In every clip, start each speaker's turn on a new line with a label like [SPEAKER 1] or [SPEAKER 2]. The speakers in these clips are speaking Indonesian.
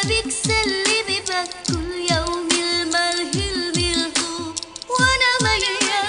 [SPEAKER 1] بيك سلمي بك كل يوم الملهي وانا ميال.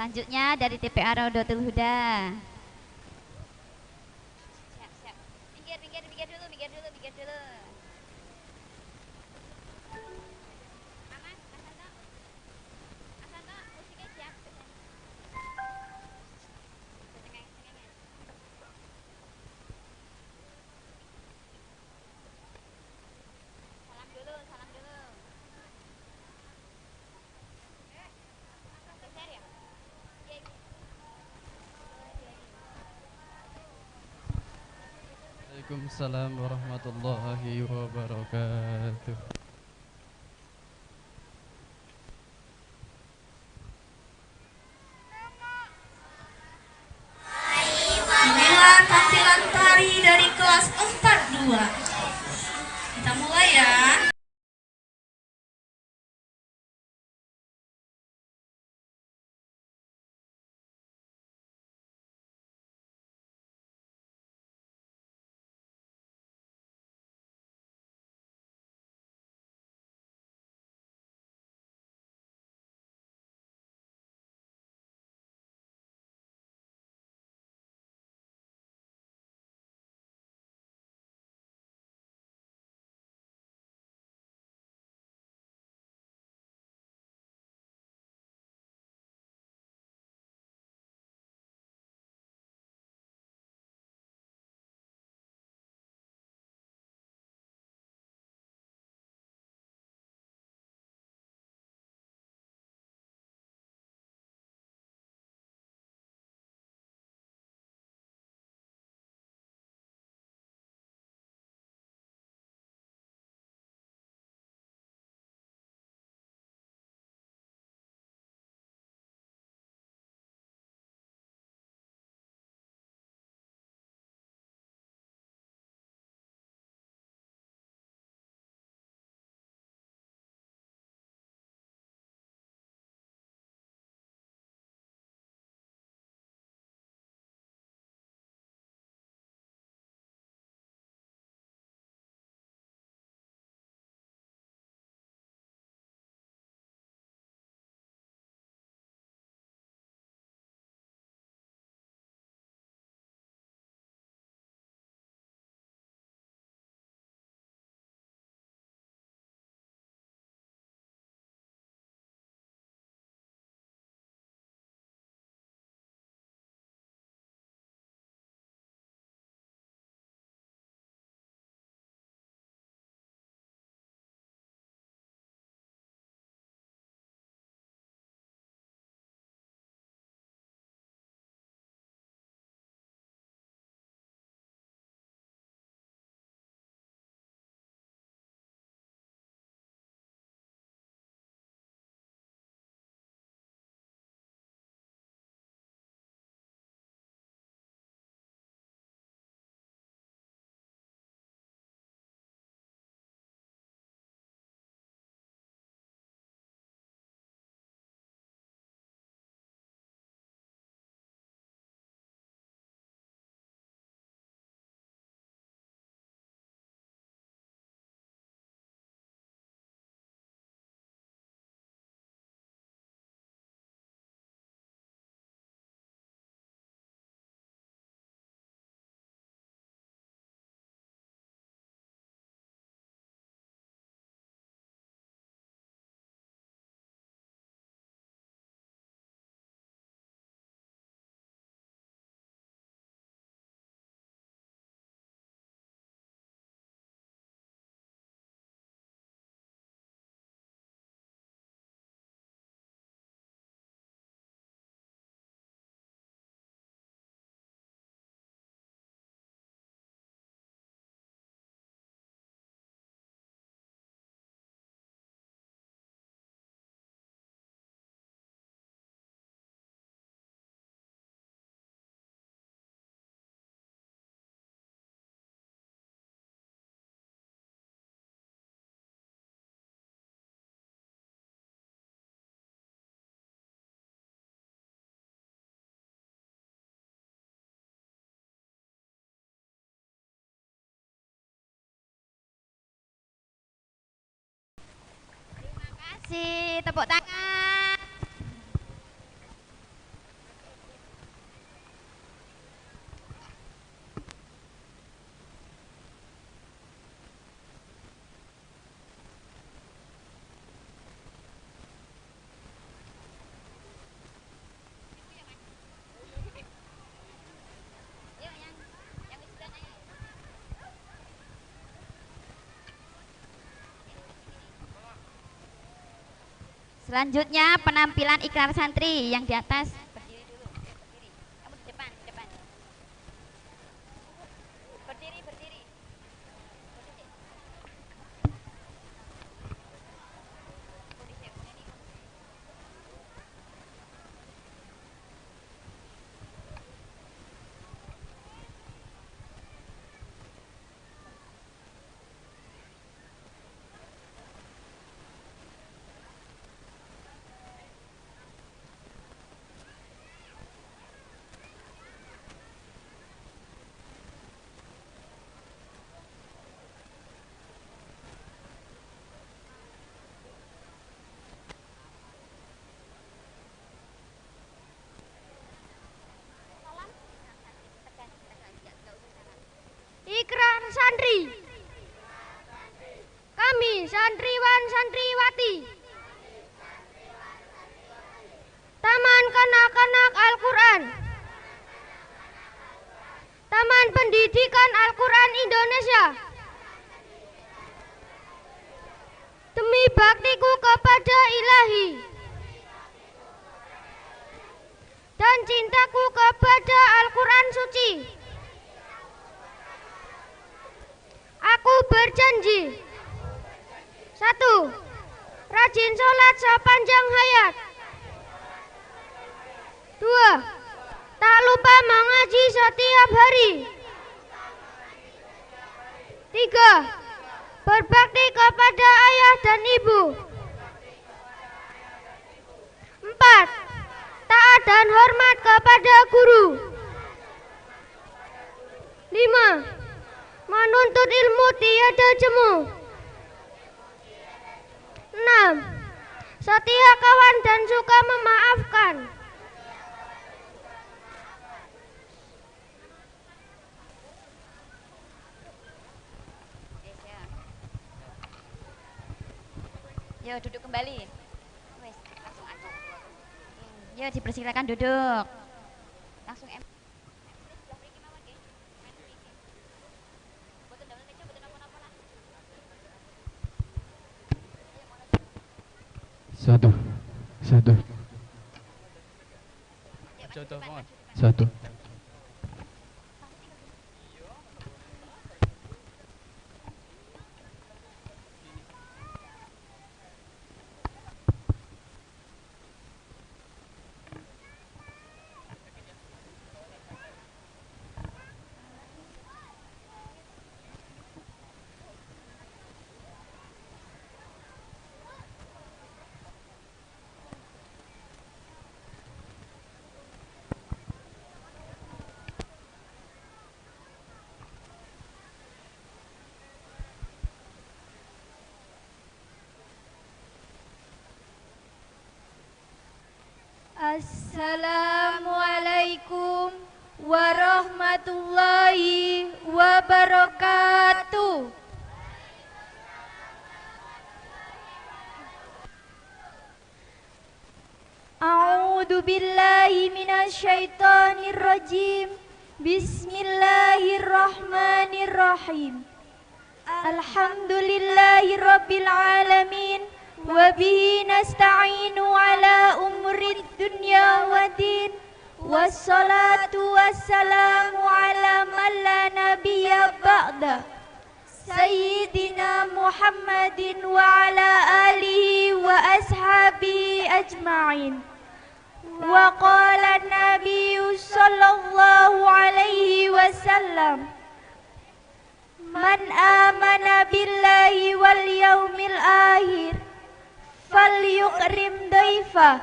[SPEAKER 2] Selanjutnya dari TPA Raudatul Huda. Siap, siap. Minggir, minggir, minggir dulu, minggir dulu, minggir dulu. Aman, Mas Anto. Mas Anto, musiknya siap. Salam dulu, salam dulu. Geser ya? Iya, iya.
[SPEAKER 3] Waalaikumsalam warahmatullahi wabarakatuh.
[SPEAKER 1] Inilah tampilan tari dari kelas 42. Kita mulai ya.
[SPEAKER 2] Terima kasih, tepuk tangan. Selanjutnya penampilan ikrar santri yang di atas. Berdiri dulu, berdiri. Kamu di depan, di depan. Berdiri, berdiri. Berdiri.
[SPEAKER 4] Ikrar santri. Kami santriwan santriwati Taman Kanak-kanak Al-Quran, Taman Pendidikan Al-Quran Indonesia, demi baktiku kepada Ilahi dan cintaku kepada Al-Quran suci, aku berjanji. 1. Rajin sholat sepanjang hayat. 2. Tak lupa mengaji setiap hari. 3. Berbakti kepada ayah dan ibu. 4. Taat dan hormat kepada guru. 5. Menuntut ilmu tiada jemu. 6. Setia kawan dan suka memaafkan.
[SPEAKER 2] Yo, duduk kembali. Wes, langsung aja. Yo, dipersilakan duduk. Langsung
[SPEAKER 3] Satu. Contoh banget. Satu.
[SPEAKER 4] Assalamualaikum warahmatullahi wabarakatuh. A'udzu billahi minasyaitonir rajim. Bismillahirrahmanirrahim. Alhamdulillahi rabbil alamin. Wabihi nasta'inu ala umrid dunya waddin. Wassalatu wassalamu ala man la nabiyya ba'da Sayyidina Muhammadin wa ala alihi wa ashabihi ajma'in. Wa qala nabiyyu sallallahu alaihi wasallam, man amana billahi wal yaumil akhir falyukrim daifa.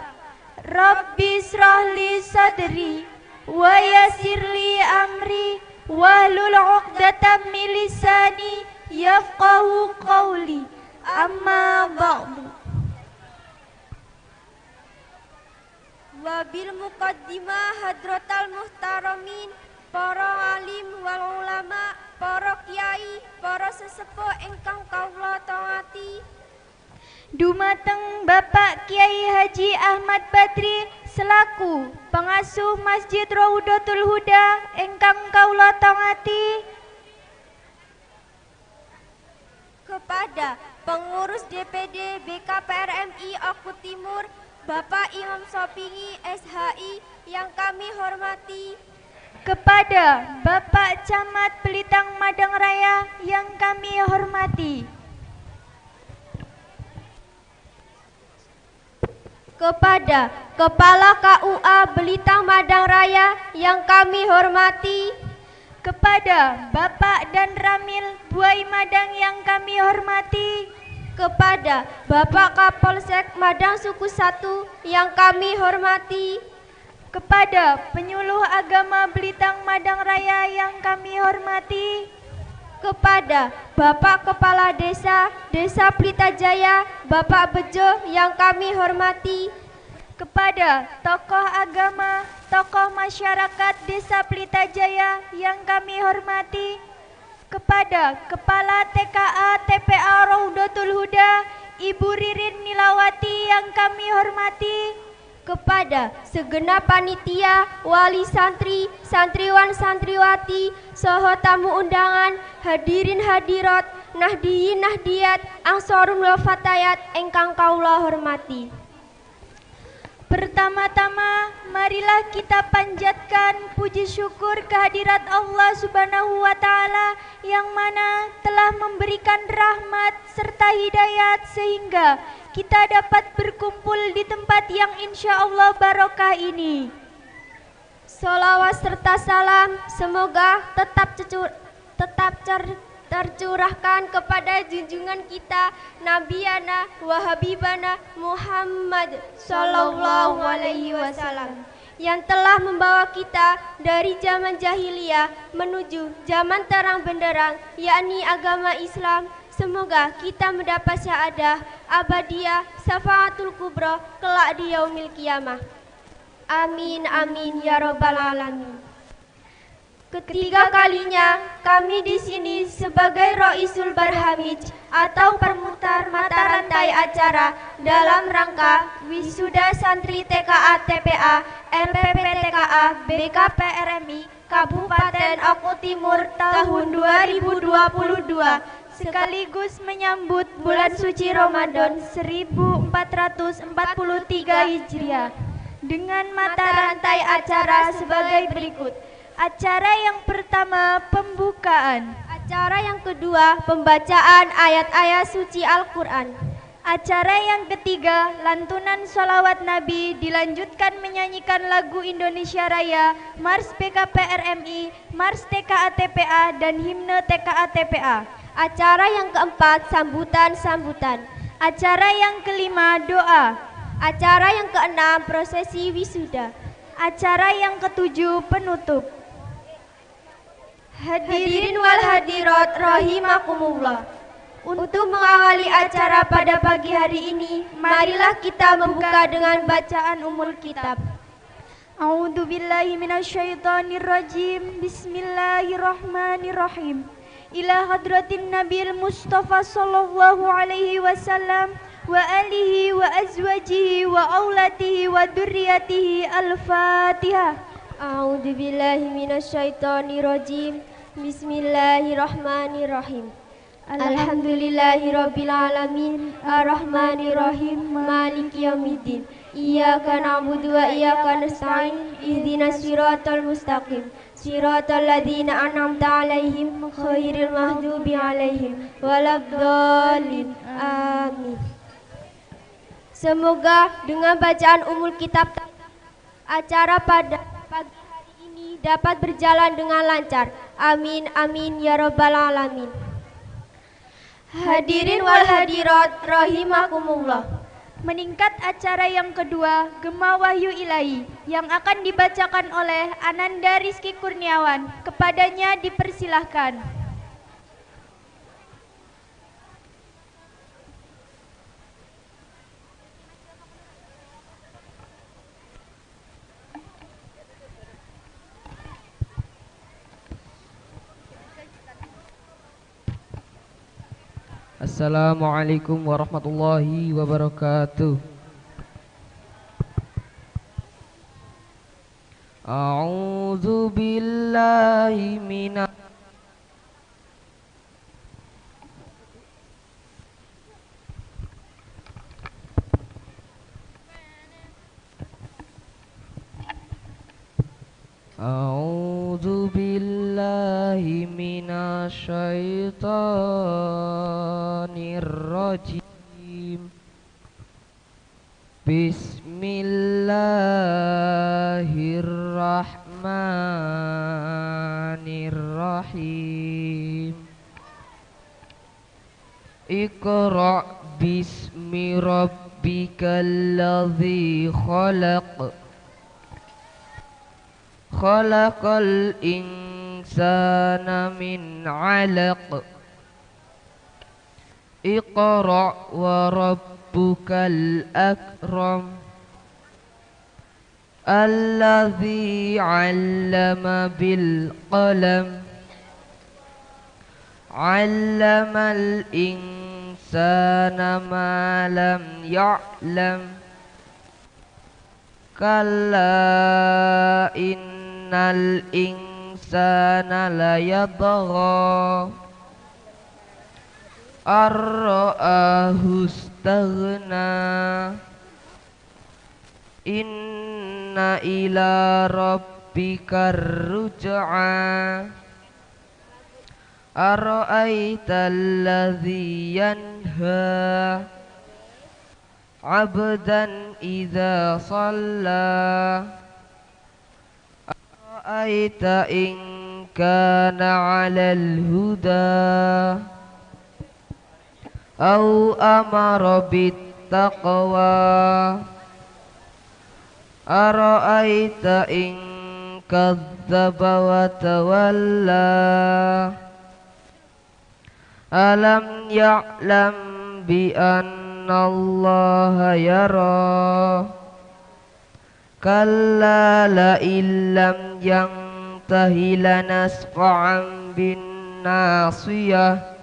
[SPEAKER 4] Rabbi israhli sadri wa yassirli amri wahlul 'uqdatam min lisani yafqahu qawli. Amma ba'du. Wabil muqaddimah hadratal muhtaramin, para alim wal ulama, para kiai, para sesepuh ingkang kawula taati. Dumateng Bapak Kiai Haji Ahmad Badri selaku pengasuh Masjid Raudatul Huda ingkang kawula taati. kepada pengurus DPD BKPRMI Oku Timur, Bapak Imam Sopingi SHI yang kami hormati,
[SPEAKER 5] kepada Bapak Camat Belitang Madang Raya yang kami hormati,
[SPEAKER 4] kepada Kepala KUA Belitang Madang Raya yang kami hormati,
[SPEAKER 5] kepada Bapak dan Ramil Buai Madang yang kami hormati,
[SPEAKER 4] kepada Bapak Kapolsek Madang Suku 1 yang kami hormati,
[SPEAKER 5] kepada penyuluh agama Belitang Madang Raya yang kami hormati,
[SPEAKER 4] kepada Bapak Kepala Desa Desa Pelita Jaya Bapak Bejo yang kami hormati,
[SPEAKER 5] kepada tokoh agama, tokoh masyarakat Desa Pelita Jaya yang kami hormati, kepada Kepala TKA TPA Raudatul Huda Ibu Ririn Nilawati yang kami hormati,
[SPEAKER 4] kepada segenap panitia, wali santri, santriwan santriwati, saha tamu undangan, hadirin hadirat, nahdiyin nahdiyat, angsorun wal fatayat engkang kaula hormati.
[SPEAKER 5] Pertama-tama, marilah kita panjatkan puji syukur kehadirat Allah Subhanahu wa Ta'ala yang mana telah memberikan rahmat serta hidayat sehingga kita dapat berkumpul di tempat yang insya Allah barokah ini.
[SPEAKER 4] Sholawat serta salam semoga tetap tercurahkan kepada junjungan kita Nabiyana wa Habibana Muhammad Sallallahu Alaihi Wasallam yang telah membawa kita dari zaman jahiliyah menuju zaman terang benderang, yakni agama Islam. Semoga kita mendapat syahadah abadiyah syafaatul kubra kelak di yaumil qiyamah. Amin amin ya rabbal alamin. Ketiga kalinya kami di sini sebagai Roisul Barhamij atau permutar mata rantai acara dalam rangka wisuda santri TKA TPA MPP TKA BKPRMI Kabupaten Oku Timur tahun 2022 sekaligus menyambut bulan suci Ramadan 1443 Hijriah dengan mata rantai acara sebagai berikut. Acara yang pertama pembukaan, acara yang kedua pembacaan ayat-ayat suci Al-Quran, acara yang ketiga lantunan sholawat Nabi dilanjutkan menyanyikan lagu Indonesia Raya, Mars PKPRMI, Mars TKA TPA dan himne TKA TPA. Acara yang keempat sambutan-sambutan, acara yang kelima doa, acara yang keenam prosesi wisuda, acara yang ketujuh penutup. Hadirin wal hadirat rahimakumullah. Untuk mengawali acara pada pagi hari ini, marilah kita membuka dengan bacaan umul kitab.
[SPEAKER 5] A'udzu billahi minasyaitonir rajim. Bismillahirrahmanirrahim. Ila hadratin Nabil Mustafa sallallahu alaihi wasallam wa alihi wa azwajihi wa aulatihi wa dzurriyyatihi. Al-Fatihah.
[SPEAKER 4] A'udzu billahi minasyaitonir rajim. Bismillahirrahmanirrahim. Alhamdulillahirabbil alamin arrahmanir rahim maliki yaumiddin. Iyyaka na'budu wa iyyaka nasta'in. Ihdinas siratal mustaqim. Siratal ladzina an'amta 'alaihim ghairil maghdubi 'alaihim waladdallin. Amin. Semoga dengan bacaan umul kitab acara pada pagi hari ini dapat berjalan dengan lancar. Amin amin ya rabbal alamin. Hadirin wal hadirat rahimakumullah.
[SPEAKER 5] Meningkat acara yang kedua, Gema Wahyu Ilahi yang akan dibacakan oleh Ananda Rizky Kurniawan. Kepadanya dipersilahkan.
[SPEAKER 6] Assalamualaikum warahmatullahi wabarakatuh. A'udzu billahi A'udzu billahi minasyaitonir rajim. Bismillahirrahmanirrahim. Iqra' bismi rabbikal ladzi khalaq. Khalaqal insana min 'alaq. Iqra' wa rabbukal akram. Alladzi 'allama bil qalam. 'Allamal insana ma lam ya'lam. Kalla innal insana layatgha ar-ra'ahu istaghna. Inna ila rabbikar ruj'a. Ara'aital ladzi yanha 'abdan idza shalla. Ara'aita in kana 'alal huda aw amara bittaqwa. Ara'aita in kadzdzaba wa tawalla. Alam ya'lam bi annallaha yara. Kalla la illam yantahi lanasfa'an bin nasiyah.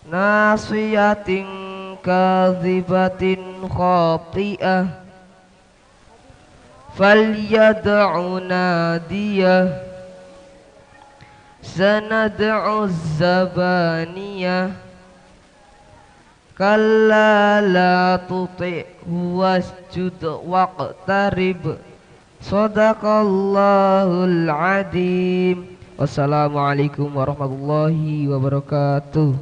[SPEAKER 6] Nasiyatin kadhibatin khati'ah. Falyad'u nadiyah. Sanad'u zabaniyah. Kalla la tuti'hu wasjud waqtarib. Shadaqallahul adzim. Wassalamualaikum warahmatullahi wabarakatuh.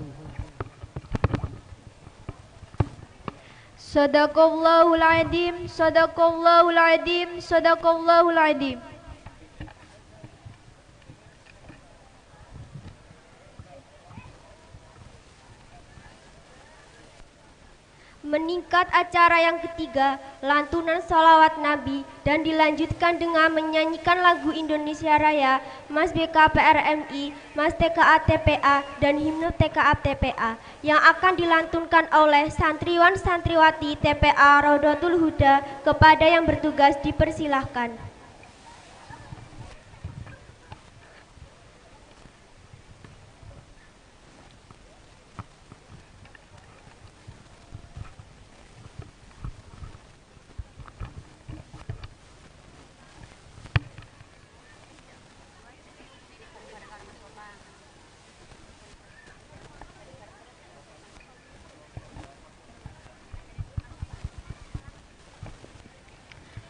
[SPEAKER 4] Sadaqallahul adzim, sadaqallahul adzim, sadaqallahul adzim. Meningkat acara yang ketiga, lantunan salawat Nabi, dan dilanjutkan dengan menyanyikan lagu Indonesia Raya, Mas BKPRMI, Mas TKA TPA, dan himne TKA TPA yang akan dilantunkan oleh santriwan santriwati TPA Rodotul Huda. Kepada yang bertugas dipersilahkan.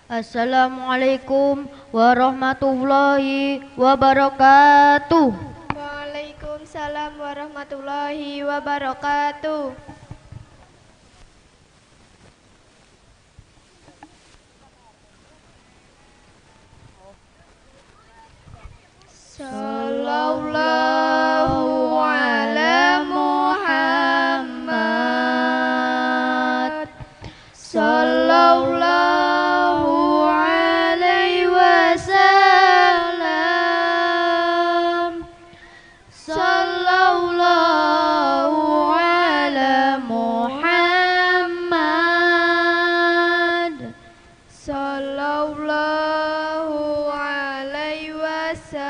[SPEAKER 5] Assalamualaikum warahmatullahi wabarakatuh.
[SPEAKER 4] Waalaikumsalam warahmatullahi wabarakatuh. Sallallahu ala Muhammad. Sallallahu alaihi wasallam. Sallallahu ala Muhammad. Sallallahu alaihi wasallam.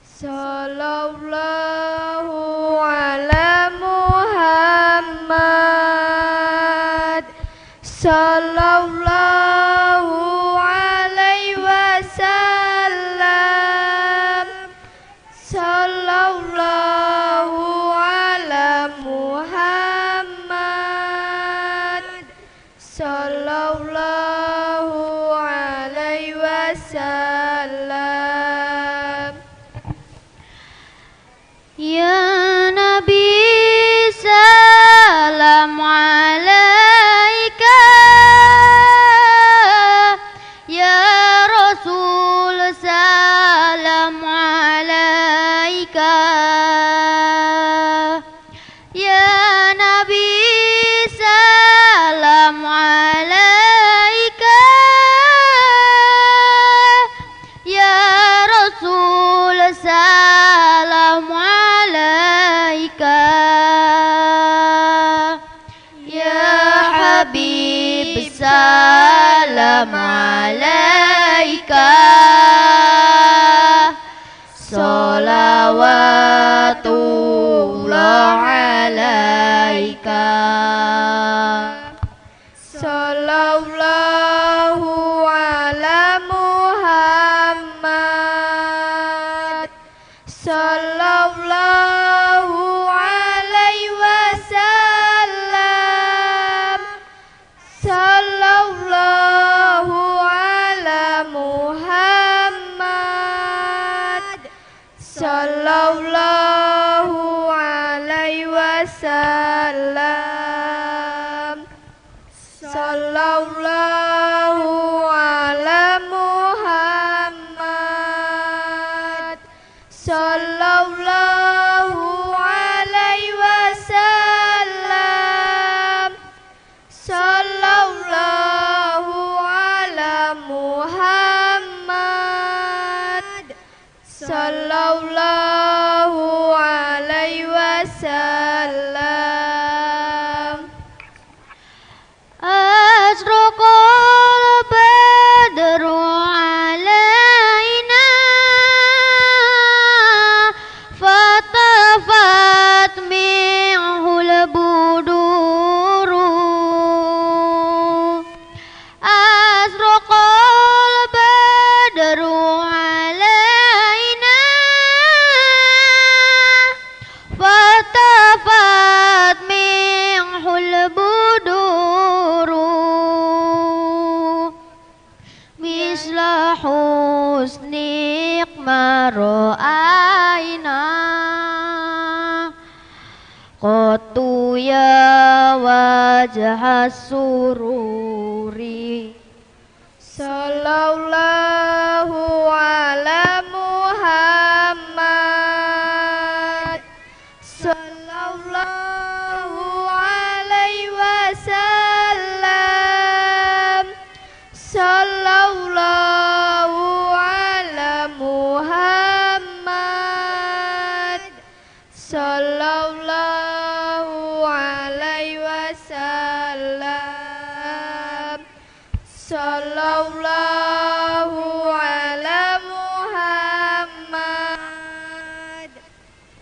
[SPEAKER 4] Sallallahu ala Muhammad. Sallallahu alaihi wasallam. Sallallahu ala Muhammad. Sallallahu
[SPEAKER 5] salam alaika salawatullah alaika sallallahu ala Muhammad sallallahu alaihi wasallam sallallahu ala Muhammad sallallahu alaihi wasallam sallallahu ala Muhammad sallallahu alaihi wasallam sallallahu ala Muhammad sallallahu alaihi wasallam asraqal badru alaina fatafat minhul buduru asraqal badru alaina fatafat minhul buduru misla husnik mara'aina qatu ya wajah sururi sallallahu ala Muhammad sallallahu alaihi wasallam sallallahu ala Muhammad sallallahu alaihi wasallam sallallahu ala Muhammad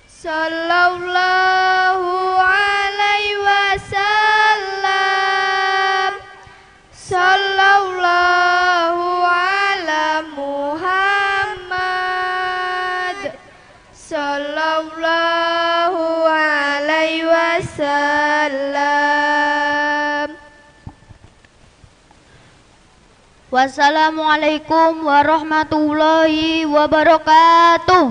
[SPEAKER 5] sallallahu alaihi wasallam sallallahu ala Muhammad sallallahu alaihi wasallam. Wassalamualaikum warahmatullahi wabarakatuh.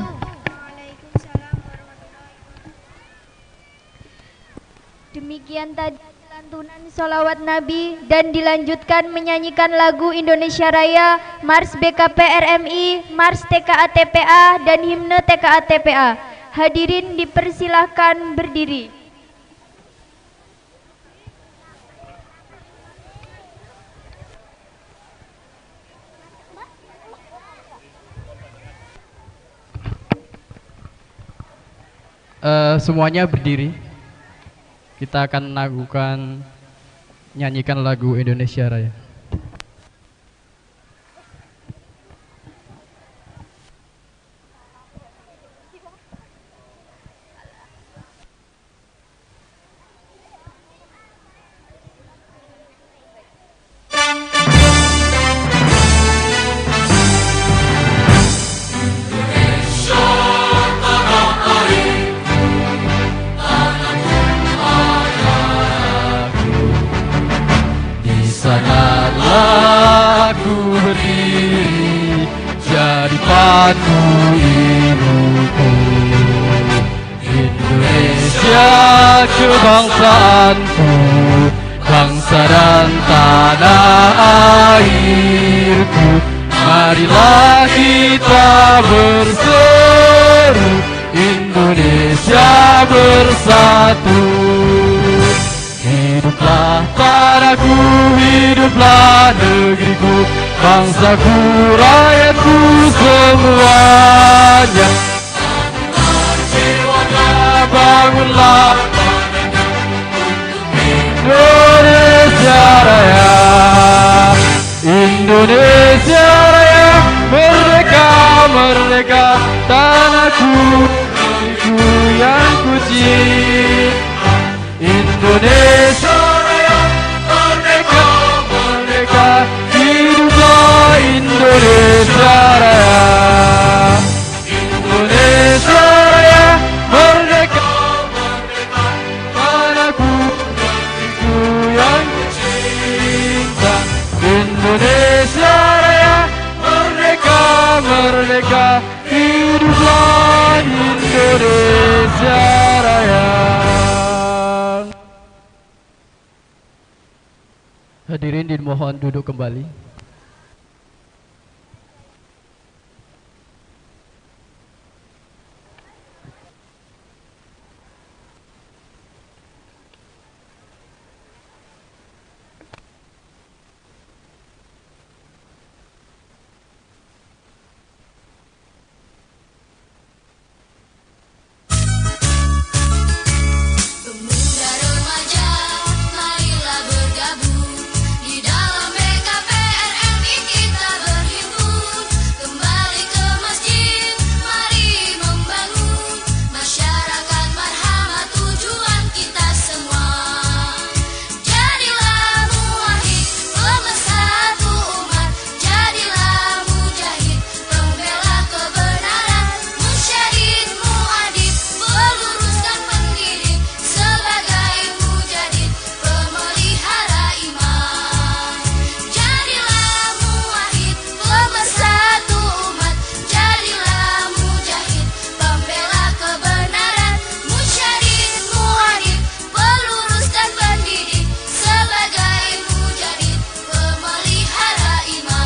[SPEAKER 5] Demikian tadi lantunan sholawat Nabi dan dilanjutkan menyanyikan lagu Indonesia Raya, Mars BKP RMI, Mars TKA TPA, dan himne TKA TPA. Hadirin dipersilahkan berdiri.
[SPEAKER 3] Semuanya berdiri. Kita akan nyanyikan lagu Indonesia Raya.
[SPEAKER 7] Sanalah ku berdiri jadi paku hidupku, Indonesia kebangsaanku, bangsa dan tanah airku. Marilah kita berseru, Indonesia bersatu. Hiduplah tanahku, hiduplah negeriku, bangsaku, rakyatku semuanya. Bangunlah Indonesia Raya. Indonesia Raya, merdeka, merdeka, tanahku, negeriku yang ku cinta. Indonesia Raya, merdeka, merdeka, hiduplah Indonesia Raya. Indonesia Raya, merdeka, merdeka, tanahku, negeriku yang ku cinta. Indonesia Raya, merdeka, merdeka, hiduplah Indonesia Raya.
[SPEAKER 3] Hadirin dimohon duduk kembali.
[SPEAKER 8] Pemuda remaja, marilah bergabung di dalam BKPRMI kita berhimpun, kembali ke masjid, mari membangun masyarakat marhamah tujuan kita semua. Jadilah muwahhid, pemersatu umat, jadilah mujahid, pembela kebenaran, musyahid, muadib, peluruskan pendidik, sebagai mujahid, pemelihara iman. Jadilah muwahhid, pemersatu umat, jadilah mujahid, pembela kebenaran, musyahid, muadib, peluruskan pendidik, sebagai mujahid, pemelihara iman.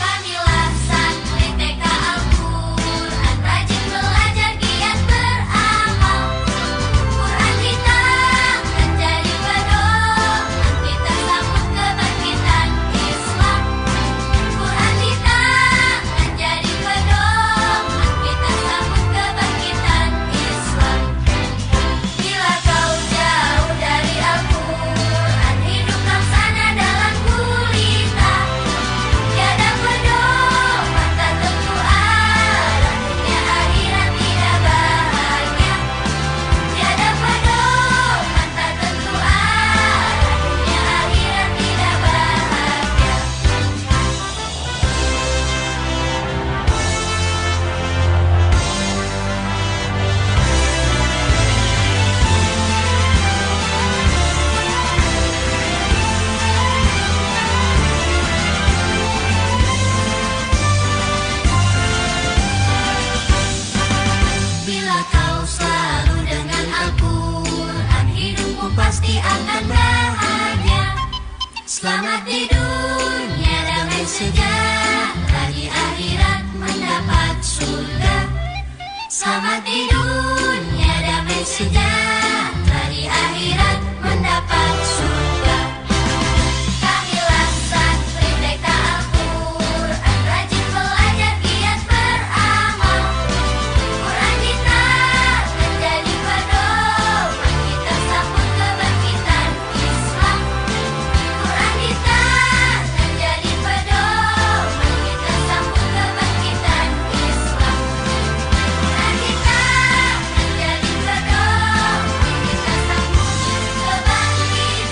[SPEAKER 8] Kamilah santri TK Al-Quran, rajin belajar, giat beramal. Quran kita menjadi pedoman, kita sambut kebangkitan Islam. Quran kita menjadi pedoman, kita sambut kebangkitan Islam. Bila kau jauh dari Al-Quran, hidup laksana dalam gulita. Tiada pedoman, tak tentu arah, dunia akhirat tidak bahagia. Tiada pedoman, tak tentu arah, dunia akhirat tidak bahagia. Bila kau selalu dengan Al-Quran, hidupmu pasti akan bahagia. Selamat di dunia, damai sejahtera, di akhirat mendapat surga. Selamat di dunia, damai sejahtera, di akhirat mendapat surga. Kamilah santri TK Al-Quran, rajin belajar, giat beramal. Quran kita menjadi pedoman, kita sambut kebangkitan Islam. Quran kita menjadi pedoman, kita sambut kebangkitan Islam. Quran kita menjadi pedoman, kita sambut kebangkitan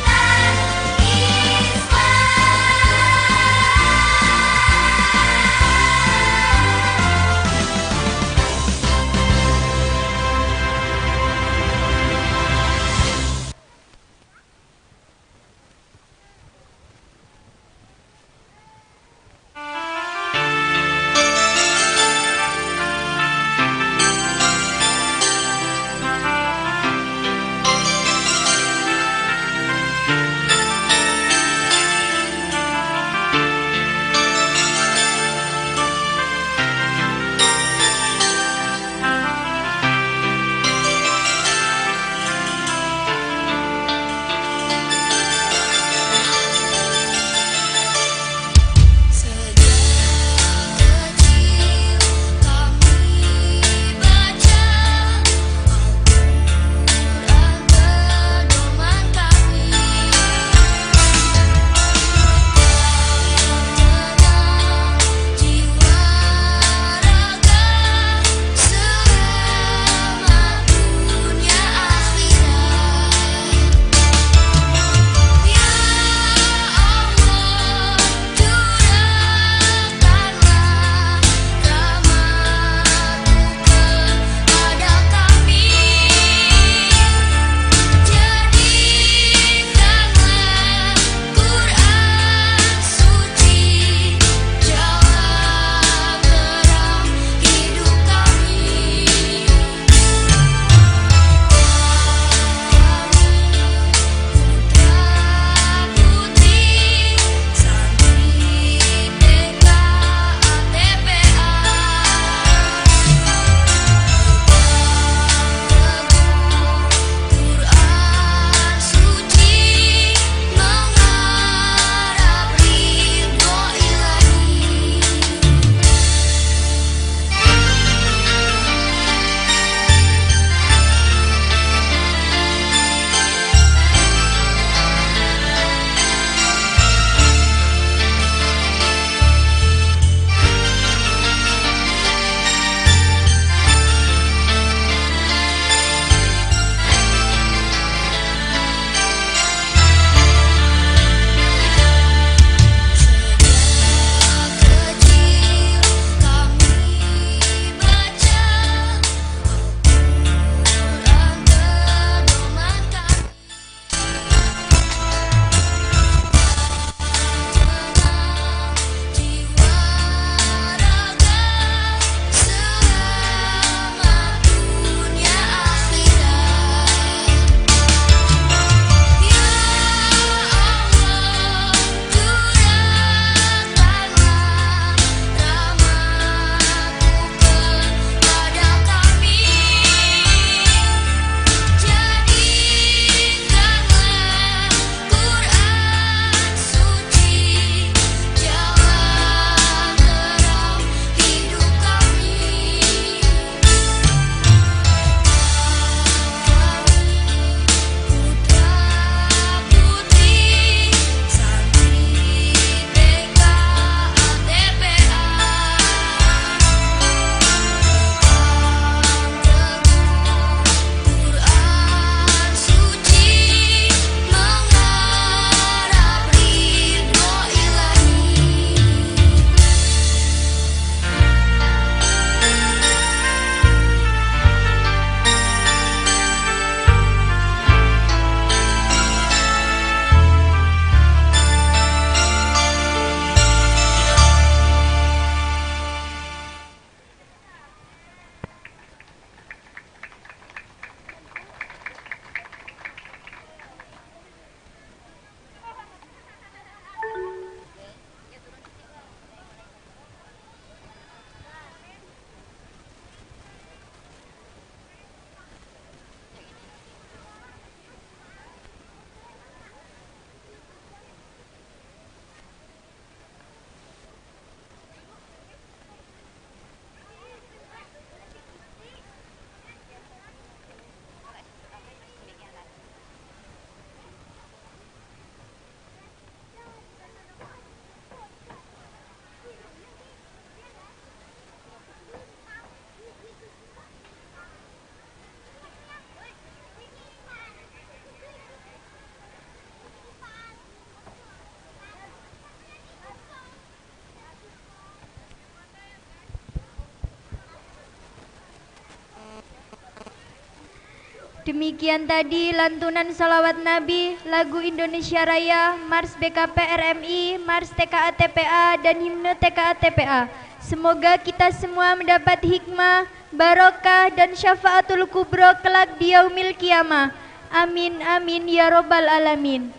[SPEAKER 5] Demikian tadi lantunan salawat Nabi, lagu Indonesia Raya, Mars BKP RMI, Mars TKA TPA, dan himne TKA TPA. Semoga kita semua mendapat hikmah, barokah, dan syafaatul kubro kelak di yaumil qiyamah. Amin amin ya robbal alamin.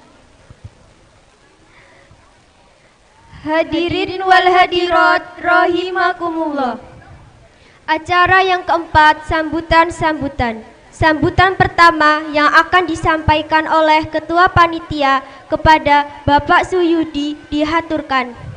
[SPEAKER 5] Hadirin wal hadirat rahimakumullah.
[SPEAKER 4] Acara yang keempat, sambutan-sambutan. Sambutan pertama yang akan disampaikan oleh Ketua Panitia kepada Bapak Suyudi dihaturkan.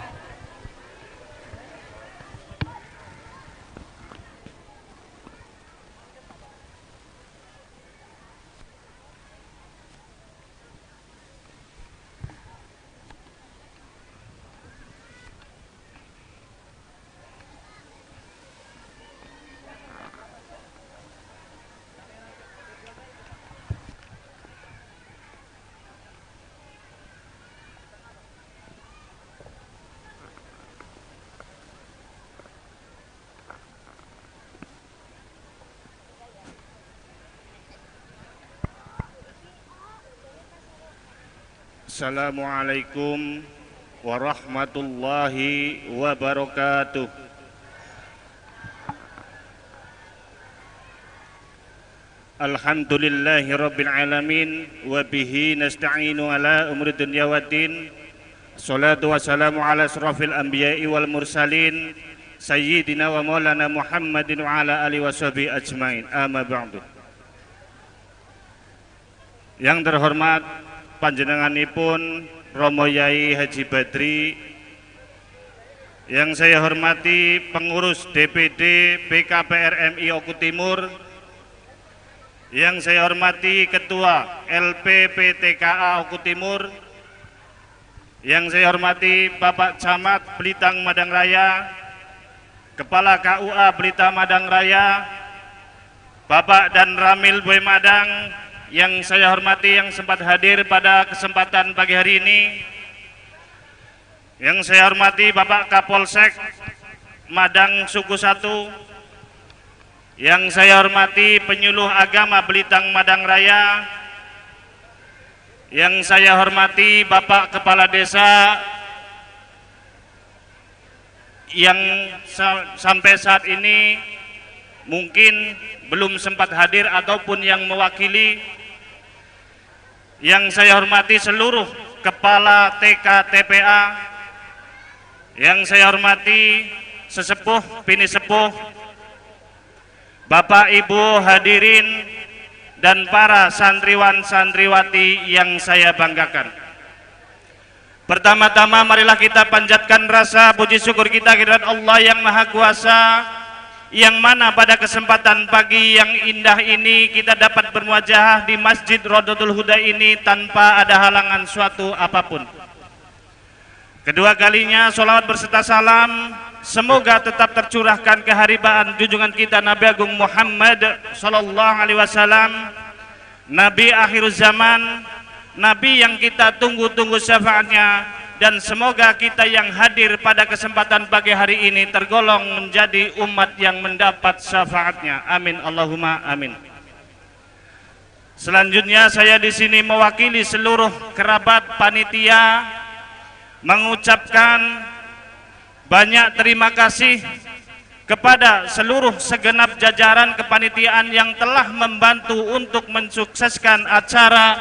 [SPEAKER 9] Assalamualaikum warahmatullahi wabarakatuh. Alhamdulillahi rabbil alamin wa bihi nasta'inu ala umuri dunya waddin. Salatu wassalamu ala asrafil anbiya'i wal mursalin sayyidina wa maulana Muhammadin wa ala alihi washabihi ajmain. Amma ba'du. Yang terhormat panjenenganipun Romo Yai Haji Badri, yang saya hormati pengurus DPD BKP RMI Oku Timur, yang saya hormati Ketua LPPTKA Oku Timur, yang saya hormati Bapak Camat Belitang Madang Raya, Kepala KUA Belita Madang Raya, Bapak dan Ramil Boy Madang, yang saya hormati yang sempat hadir pada kesempatan pagi hari ini, yang saya hormati Bapak Kapolsek Madang Suku 1, yang saya hormati penyuluh agama Belitang Madang Raya, yang saya hormati Bapak Kepala Desa yang sampai saat ini mungkin belum sempat hadir ataupun yang mewakili, yang saya hormati seluruh kepala TK TPA, yang saya hormati sesepuh bini sepuh, Bapak Ibu hadirin dan para santriwan santriwati yang saya banggakan. Pertama-tama marilah kita panjatkan rasa puji syukur kita kehadirat Allah yang Maha Kuasa, yang mana pada kesempatan pagi yang indah ini kita dapat bermuajahah di Masjid Rodotul Huda ini tanpa ada halangan suatu apapun. Kedua kalinya sholawat berserta salam semoga tetap tercurahkan keharibaan junjungan kita Nabi Agung Muhammad sallallahu alaihi wasallam, Nabi akhir zaman, Nabi yang kita tunggu-tunggu syafaatnya, dan semoga kita yang hadir pada kesempatan pagi hari ini tergolong menjadi umat yang mendapat syafaatnya. Amin Allahumma amin. Selanjutnya saya di sini mewakili seluruh kerabat panitia mengucapkan banyak terima kasih kepada seluruh segenap jajaran kepanitiaan yang telah membantu untuk mensukseskan acara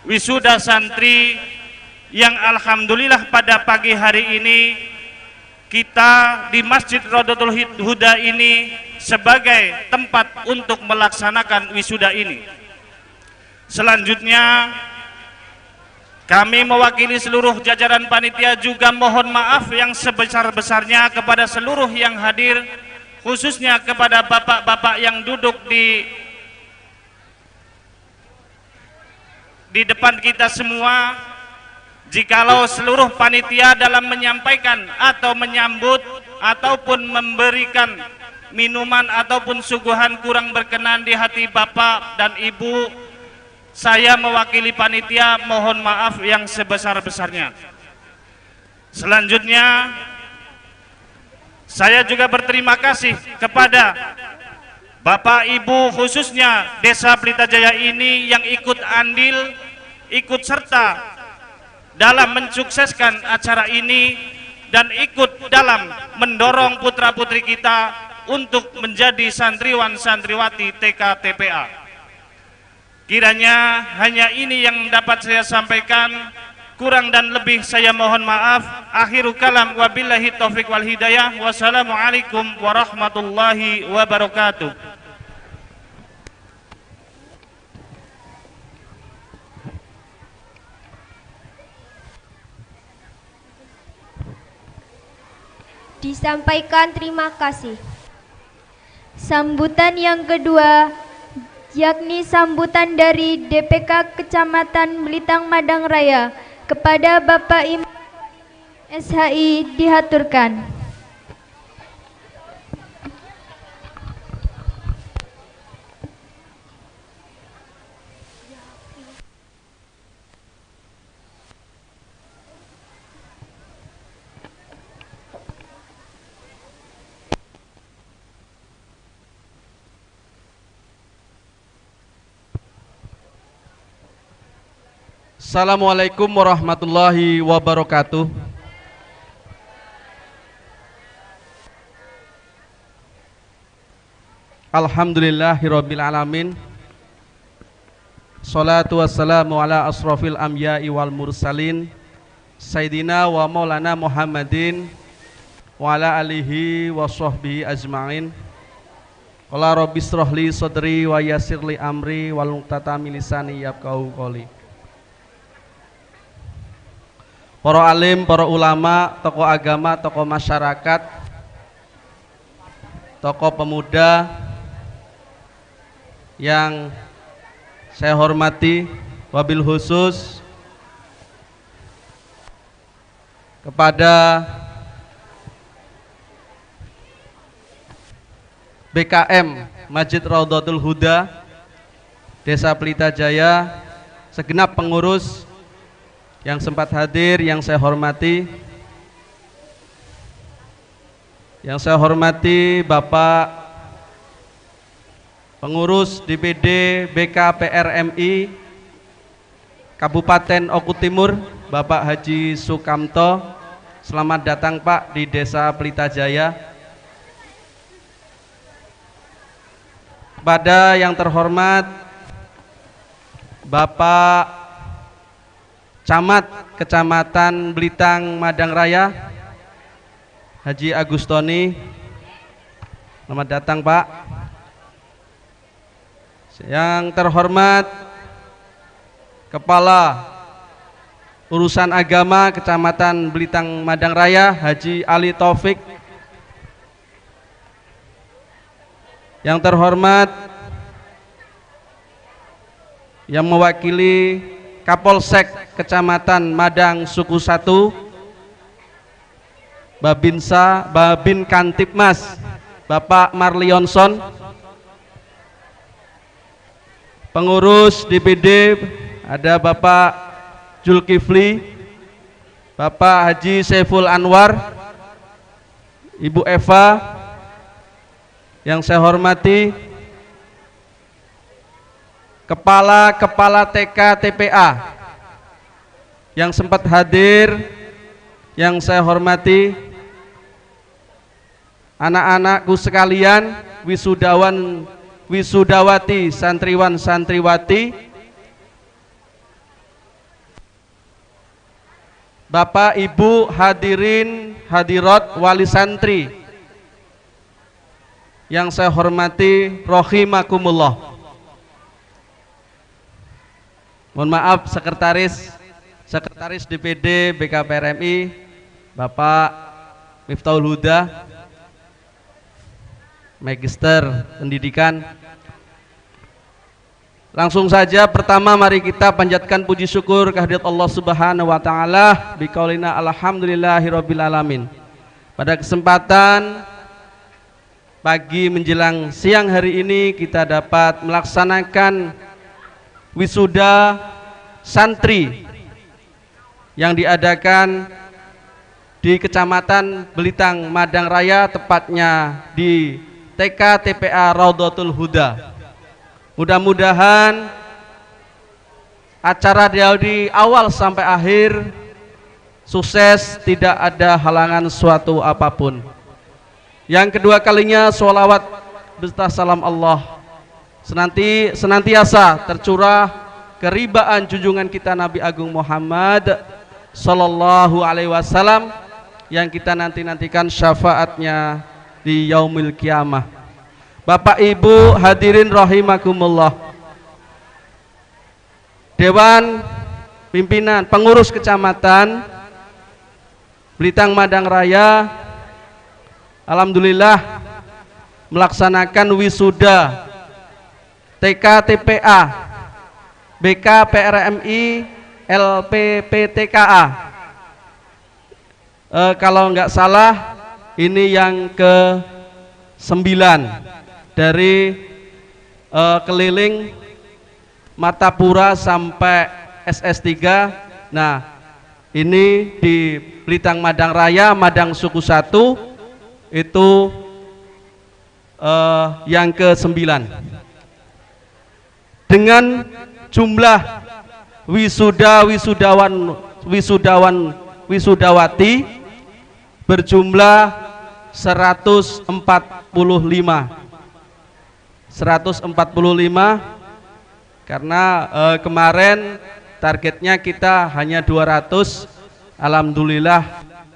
[SPEAKER 9] wisuda santri yang alhamdulillah pada pagi hari ini kita di Masjid Rodotul Huda ini sebagai tempat untuk melaksanakan wisuda ini. Selanjutnya kami mewakili seluruh jajaran panitia juga mohon maaf yang sebesar-besarnya kepada seluruh yang hadir, khususnya kepada bapak-bapak yang duduk di depan kita semua. Jikalau seluruh panitia dalam menyampaikan atau menyambut ataupun memberikan minuman ataupun suguhan kurang berkenan di hati bapak dan ibu, saya mewakili panitia mohon maaf yang sebesar-besarnya. Selanjutnya saya juga berterima kasih kepada Bapak Ibu khususnya Desa Pelita Jaya ini yang ikut andil, ikut serta dalam mensukseskan acara ini dan ikut dalam mendorong putra-putri kita untuk menjadi santriwan santriwati TK TPA. Kiranya hanya ini yang dapat saya sampaikan, kurang dan lebih saya mohon maaf. Akhiru kalam wabillahi taufik wal hidayah. Wassalamualaikum warahmatullahi wabarakatuh.
[SPEAKER 4] Disampaikan terima kasih.
[SPEAKER 5] Sambutan yang kedua yakni sambutan dari DPK Kecamatan Belitang Madang Raya kepada Bapak Imam SHI dihaturkan.
[SPEAKER 10] Assalamualaikum warahmatullahi wabarakatuh. Alhamdulillahirabbil alamin. Shalatu wassalamu ala asrofil anbiya'i wal mursalin Sayyidina wa maulana Muhammadin wa ala alihi wa sahbihi ajma'in. Qala rabbi shrahli sadri wa yassirli amri wal uqdatam min lisani yafqahu qawli. Para alim, para ulama, tokoh agama, tokoh masyarakat, tokoh pemuda yang saya hormati, wabil khusus kepada BKM Masjid Raudhatul Huda Desa Pelita Jaya, segenap pengurus yang sempat hadir, yang saya hormati. Yang saya hormati Bapak Pengurus DPD BKPRMI Kabupaten Oku Timur, Bapak Haji Sukamto. Selamat datang Pak di Desa Pelita Jaya. Kepada yang terhormat Bapak Camat Kecamatan Belitang Madang Raya Haji Agustoni, selamat datang Pak. Yang terhormat Kepala Urusan Agama Kecamatan Belitang Madang Raya Haji Ali Taufik. Yang terhormat yang mewakili Kapolsek Kecamatan Madang Suku 1, Babinsa, Babin Kantipmas, Bapak Marlionson. Pengurus DPD ada Bapak Julkifli, Bapak Haji Saiful Anwar, Ibu Eva. Yang saya hormati Kepala TK TPA yang sempat hadir, yang saya hormati anak-anakku sekalian, wisudawan, wisudawati, santriwan, santriwati, Bapak Ibu hadirin hadirat wali santri yang saya hormati, rahimakumullah. Mohon maaf Sekretaris DPD BKPRMI Bapak Miftahul Huda, Magister Pendidikan. Langsung saja, pertama mari kita panjatkan puji syukur kehadirat Allah Subhanahu wa taala biqaulina alhamdulillahirabbil alamin. Pada kesempatan pagi menjelang siang hari ini kita dapat melaksanakan wisuda santri yang diadakan di Kecamatan Belitang Madang Raya, tepatnya di TK TPA Raudhatul Huda. Mudah-mudahan acara dari awal sampai akhir sukses, tidak ada halangan suatu apapun. Yang kedua kalinya, sholawat beserta salam Allah senantiasa tercurah keribaan junjungan kita Nabi Agung Muhammad Sallallahu Alaihi Wasallam yang kita nantikan syafaatnya di yaumil kiamah. Bapak Ibu hadirin rahimakumullah, Dewan Pimpinan Pengurus Kecamatan Blitang Madang Raya alhamdulillah melaksanakan wisuda TK TPA BK PRMI LPPTKA. Kalau nggak salah ini yang ke-9 dari keliling Martapura sampai SS3. Nah, ini di Blitang Madang Raya, Madang Suku 1 itu yang ke-9 dengan jumlah wisudawati berjumlah 145 karena kemarin targetnya kita hanya 200, alhamdulillah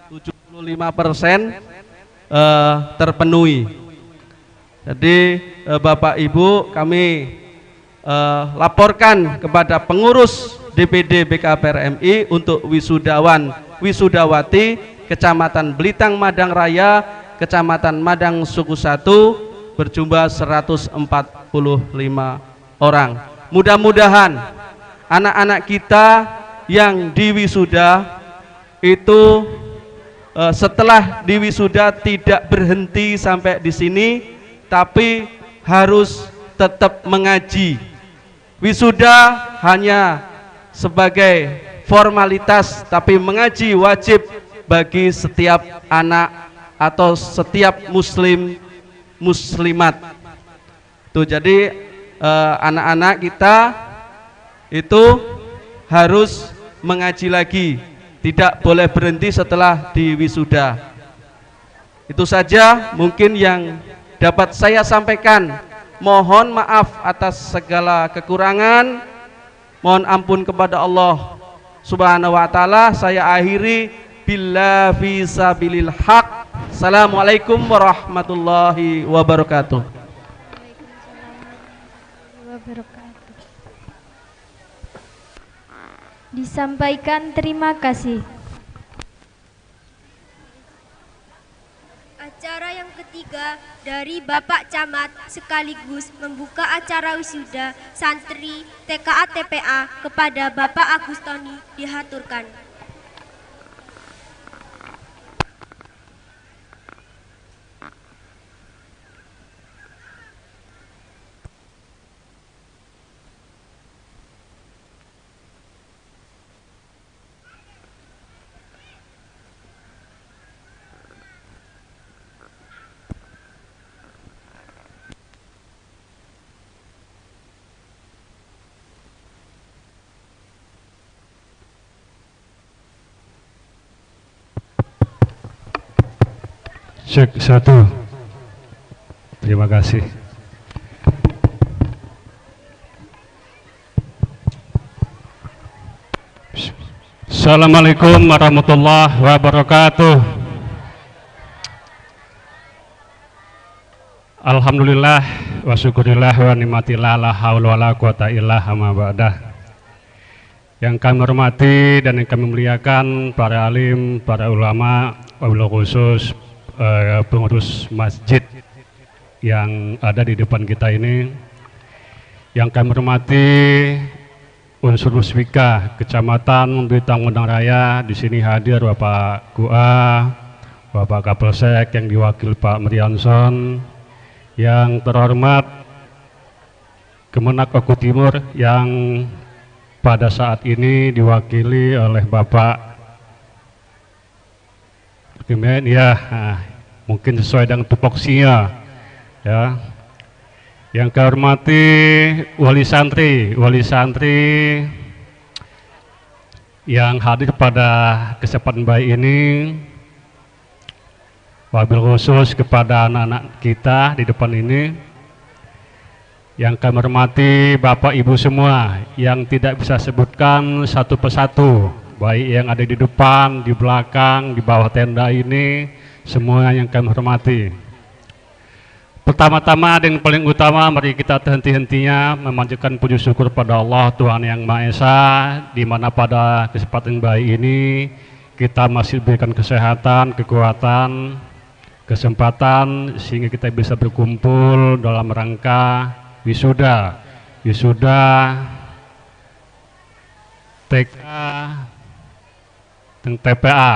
[SPEAKER 10] 75% terpenuhi. Jadi Bapak Ibu, kami laporkan kepada pengurus DPD BKPRMI untuk wisudawati Kecamatan Blitang Madang Raya, Kecamatan Madang Suku 1 berjumlah 145 orang. Mudah-mudahan anak-anak kita yang diwisuda itu setelah diwisuda tidak berhenti sampai di sini, tapi harus tetap mengaji. Wisuda hanya sebagai formalitas, tapi mengaji wajib bagi setiap anak atau setiap muslimat. Tuh, jadi anak-anak kita itu harus mengaji lagi, tidak boleh berhenti setelah diwisuda. Itu saja mungkin yang dapat saya sampaikan. Mohon maaf atas segala kekurangan, mohon ampun kepada Allah Subhanahu wa Ta'ala. Saya akhiri billah fi sabilil haq. Assalamualaikum warahmatullahi wabarakatuh.
[SPEAKER 5] Disampaikan terima kasih.
[SPEAKER 4] Acara yang ketiga dari Bapak Camat sekaligus membuka acara wisuda santri TKA TPA kepada Bapak Agustoni dihaturkan.
[SPEAKER 11] Cek 1. Terima kasih. Assalamualaikum warahmatullahi wabarakatuh. Alhamdulillah wa syukurillah wa nikmatillah la haula wala quwata illa ma ba'dah. Yang kami hormati dan yang kami muliakan para alim, para ulama, wabil khusus pengurus masjid yang ada di depan kita ini. Yang kami hormati unsur Musbika Kecamatan Blitang Madang Raya. Di sini hadir Bapak Gua, Bapak Kapolsek yang diwakil Pak Merianson, yang terhormat Kemenak Oku Timur yang pada saat ini diwakili oleh Bapak Kemen, ya, mungkin sesuai dengan tupoksinya ya. Yang kami hormati wali santri yang hadir pada kesempatan baik ini, wabil khusus kepada anak-anak kita di depan ini. Yang kami hormati Bapak Ibu semua yang tidak bisa sebutkan satu persatu, baik yang ada di depan, di belakang, di bawah tenda ini, semua yang kami hormati. Pertama-tama dan paling utama, mari kita henti-hentinya memanjatkan puji syukur pada Allah Tuhan Yang Maha Esa, di mana pada kesempatan baik ini kita masih diberikan kesehatan, kekuatan, kesempatan sehingga kita bisa berkumpul dalam rangka wisuda TK dan TPA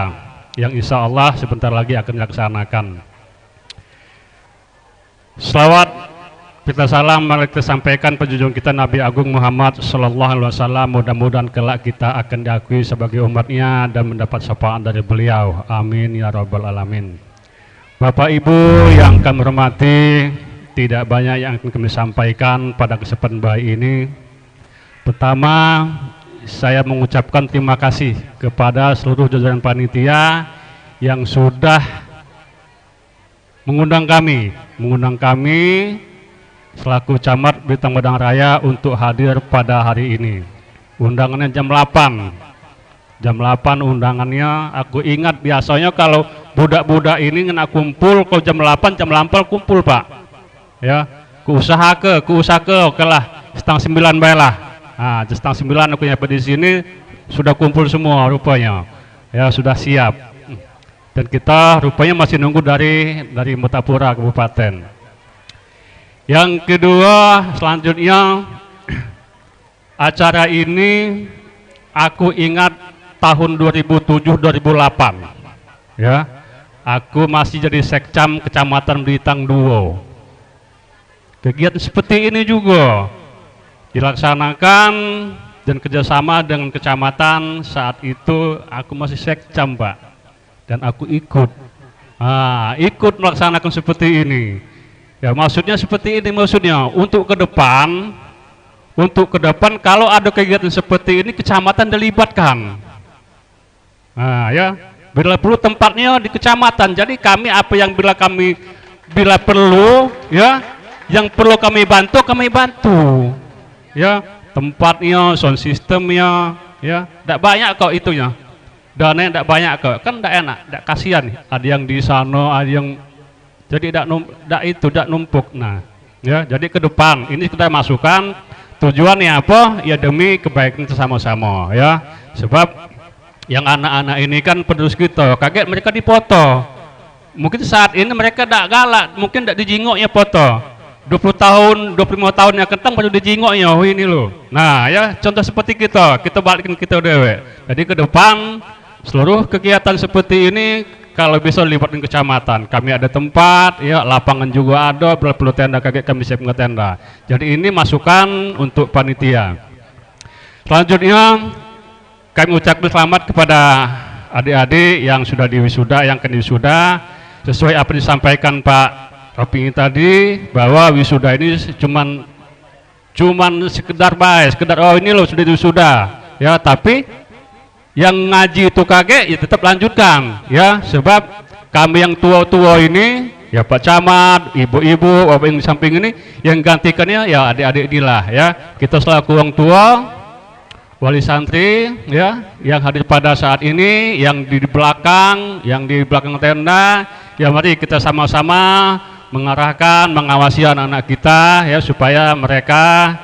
[SPEAKER 11] yang insya Allah sebentar lagi akan dilaksanakan. Selawat kita salam mari kita sampaikan penjunjung kita Nabi Agung Muhammad Sallallahu Alaihi Wasallam. Mudah-mudahan kelak kita akan diakui sebagai umatnya dan mendapat syafaat dari beliau. Amin ya rabbal alamin. Bapak Ibu yang kami hormati, tidak banyak yang akan kami sampaikan pada kesempatan baik ini. Pertama, saya mengucapkan terima kasih kepada seluruh jajaran panitia yang sudah mengundang kami selaku Camat Bintang Padang Raya untuk hadir pada hari ini. Undangannya jam 8 undangannya. Aku ingat biasanya kalau budak-budak ini ngena kumpul kalau jam 8 kumpul Pak ya, ku usaha oke lah, setengah 9 baiklah. Nah, setengah 9 aku nyampe di sini sudah kumpul semua rupanya ya, sudah siap. Dan kita rupanya masih nunggu dari Mutapura Kabupaten. Yang kedua, selanjutnya acara ini aku ingat tahun 2007-2008 ya. Aku masih jadi Sekcam Kecamatan Belitang Duo. Kegiatan seperti ini juga dilaksanakan dan kerjasama dengan kecamatan. Saat itu aku masih Sekcam Pak, dan aku ikut melaksanakan seperti ini ya. Maksudnya seperti ini, maksudnya untuk ke depan kalau ada kegiatan seperti ini kecamatan dilibatkan. Nah ya, bila perlu tempatnya di kecamatan. Jadi kami bila perlu ya, yang perlu kami bantu ya, tempatnya, sound systemnya ya, tidak banyak kok itunya. Dana tidak banyak kok, kan tidak enak, tidak kasihan. Ada yang di sana, ada yang jadi tidak numpuk. Nah, ya, jadi ke depan ini kita masukkan tujuannya apa? Ya demi kebaikan sama-sama, ya. Sebab yang anak-anak ini kan penerus kita, kaget mereka dipoto. Mungkin saat ini mereka tidak galak, mungkin tidak dijingoknya foto. 20 tahun, 25 tahun yang ketang baru dijingoknya, oh ini loh. Nah, ya contoh seperti kita balikin kita dewe. Jadi ke depan seluruh kegiatan seperti ini kalau bisa libatkan kecamatan. Kami ada tempat, ya lapangan juga ada, perlu tenda kaget kami siap ngetenda. Jadi ini masukan untuk panitia. Selanjutnya kami ucapkan selamat kepada adik-adik yang sudah diwisuda, yang akan diwisuda. Sesuai apa yang disampaikan Pak Ropi tadi, bahwa wisuda ini cuman sekedar oh ini loh sudah diwisuda ya, tapi yang ngaji itu kakek ya tetap lanjutkan ya. Sebab kami yang tua-tua ini ya, Pak Camat, ibu-ibu, bapak yang di samping ini, yang gantikannya ya adik-adik inilah ya. Kita selaku orang tua, wali santri ya, yang hadir pada saat ini, yang di belakang tenda ya, mari kita sama-sama mengarahkan, mengawasi anak-anak kita ya, supaya mereka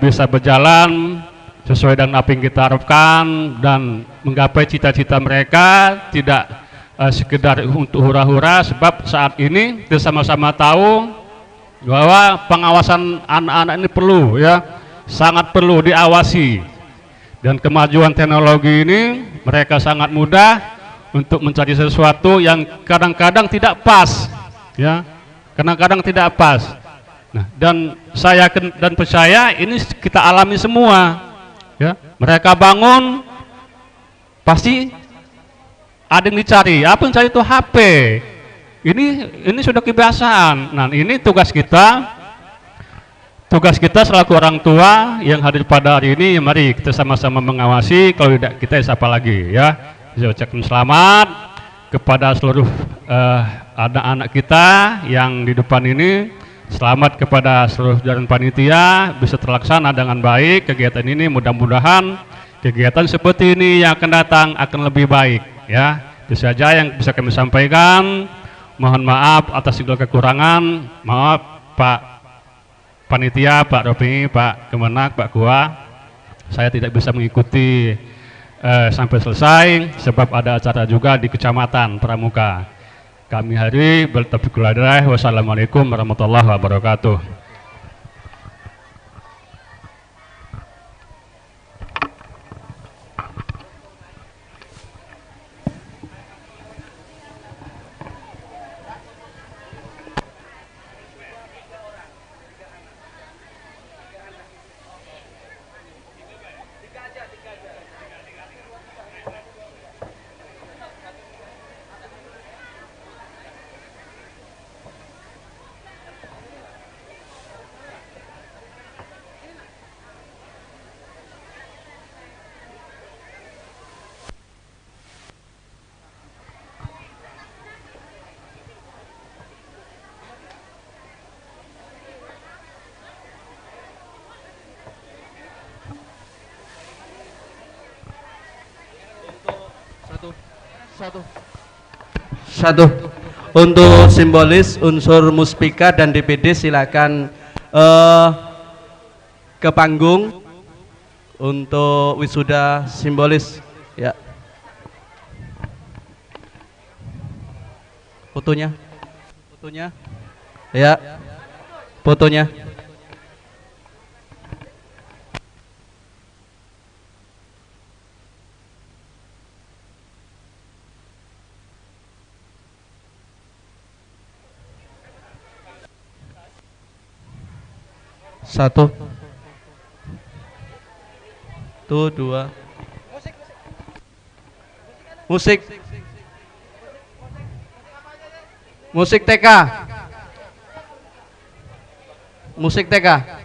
[SPEAKER 11] bisa berjalan sesuai dengan apa yang kita harapkan dan menggapai cita-cita mereka, tidak sekedar untuk hura-hura. Sebab saat ini kita sama-sama tahu bahwa pengawasan anak-anak ini perlu ya, sangat perlu diawasi. Dan kemajuan teknologi ini mereka sangat mudah untuk mencari sesuatu yang kadang-kadang tidak pas ya, kadang-kadang tidak pas. Nah, dan saya dan percaya ini kita alami semua ya. Mereka bangun pasti ada yang dicari. Apa yang dicari itu HP Ini sudah kebiasaan. Nah, ini tugas kita selaku orang tua yang hadir pada hari ini. Mari kita sama-sama mengawasi. Kalau tidak kita siapa lagi ya. Saya ucapkan selamat kepada seluruh anak-anak kita yang di depan ini. Selamat kepada seluruh jajaran panitia, bisa terlaksana dengan baik kegiatan ini. Mudah-mudahan kegiatan seperti ini yang akan datang akan lebih baik ya. Itu saja yang bisa kami sampaikan. Mohon maaf atas segala kekurangan. Maaf Pak Panitia, Pak Ropi, Pak Kemenak, Pak Kua, saya tidak bisa mengikuti sampai selesai sebab ada acara juga di Kecamatan Pramuka. Kami hari bertaufiq hidayah. Wassalamualaikum warahmatullahi wabarakatuh.
[SPEAKER 10] Satu. Untuk simbolis unsur muspika dan DPD silakan ke panggung untuk wisuda simbolis ya. Fotonya ya, fotonya. Satu, tuh dua, musik TK, musik TK.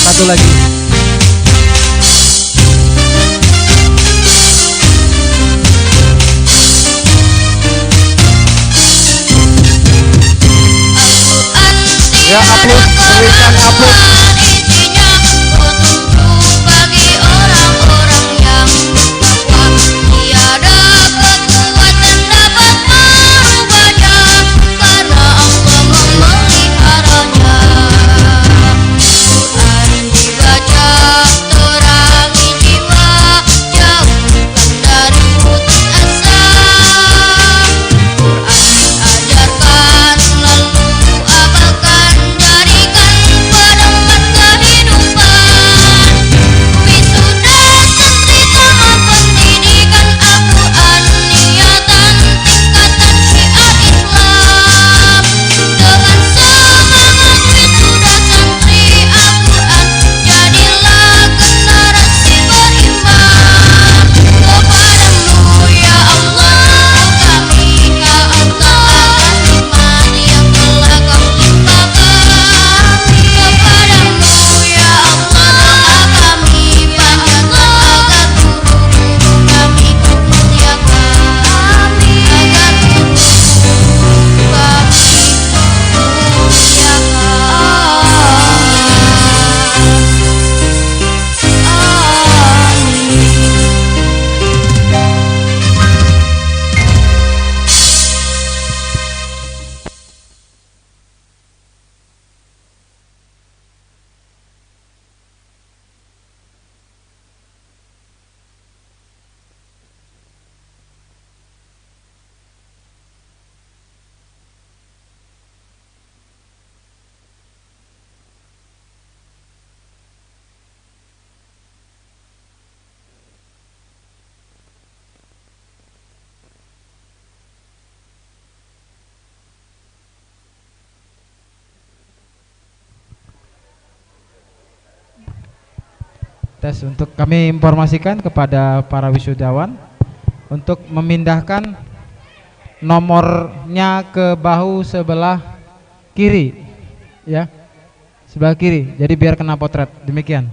[SPEAKER 10] Satu lagi. Ya, upload, berikan upload.
[SPEAKER 8] Dibaca, terangi jiwa, jauhkan dari putus asa.
[SPEAKER 12] Tes untuk kami informasikan kepada para wisudawan untuk memindahkan nomornya ke bahu sebelah kiri, ya, sebelah kiri. Jadi biar kena potret. Demikian.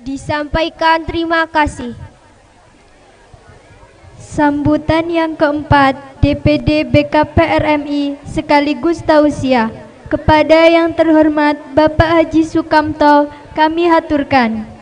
[SPEAKER 4] Disampaikan terima kasih.
[SPEAKER 5] Sambutan yang keempat, DPD BKPRMI sekaligus tausiah kepada yang terhormat Bapak Haji Sukamto kami haturkan.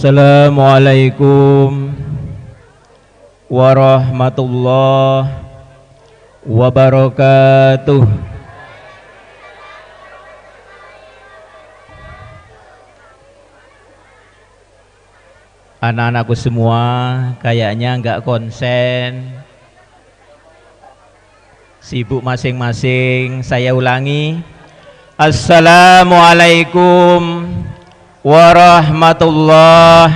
[SPEAKER 13] Assalamualaikum warahmatullahi wabarakatuh. Anak-anakku semua kayaknya nggak konsen, sibuk masing-masing. Saya ulangi, Assalamualaikum warahmatullahi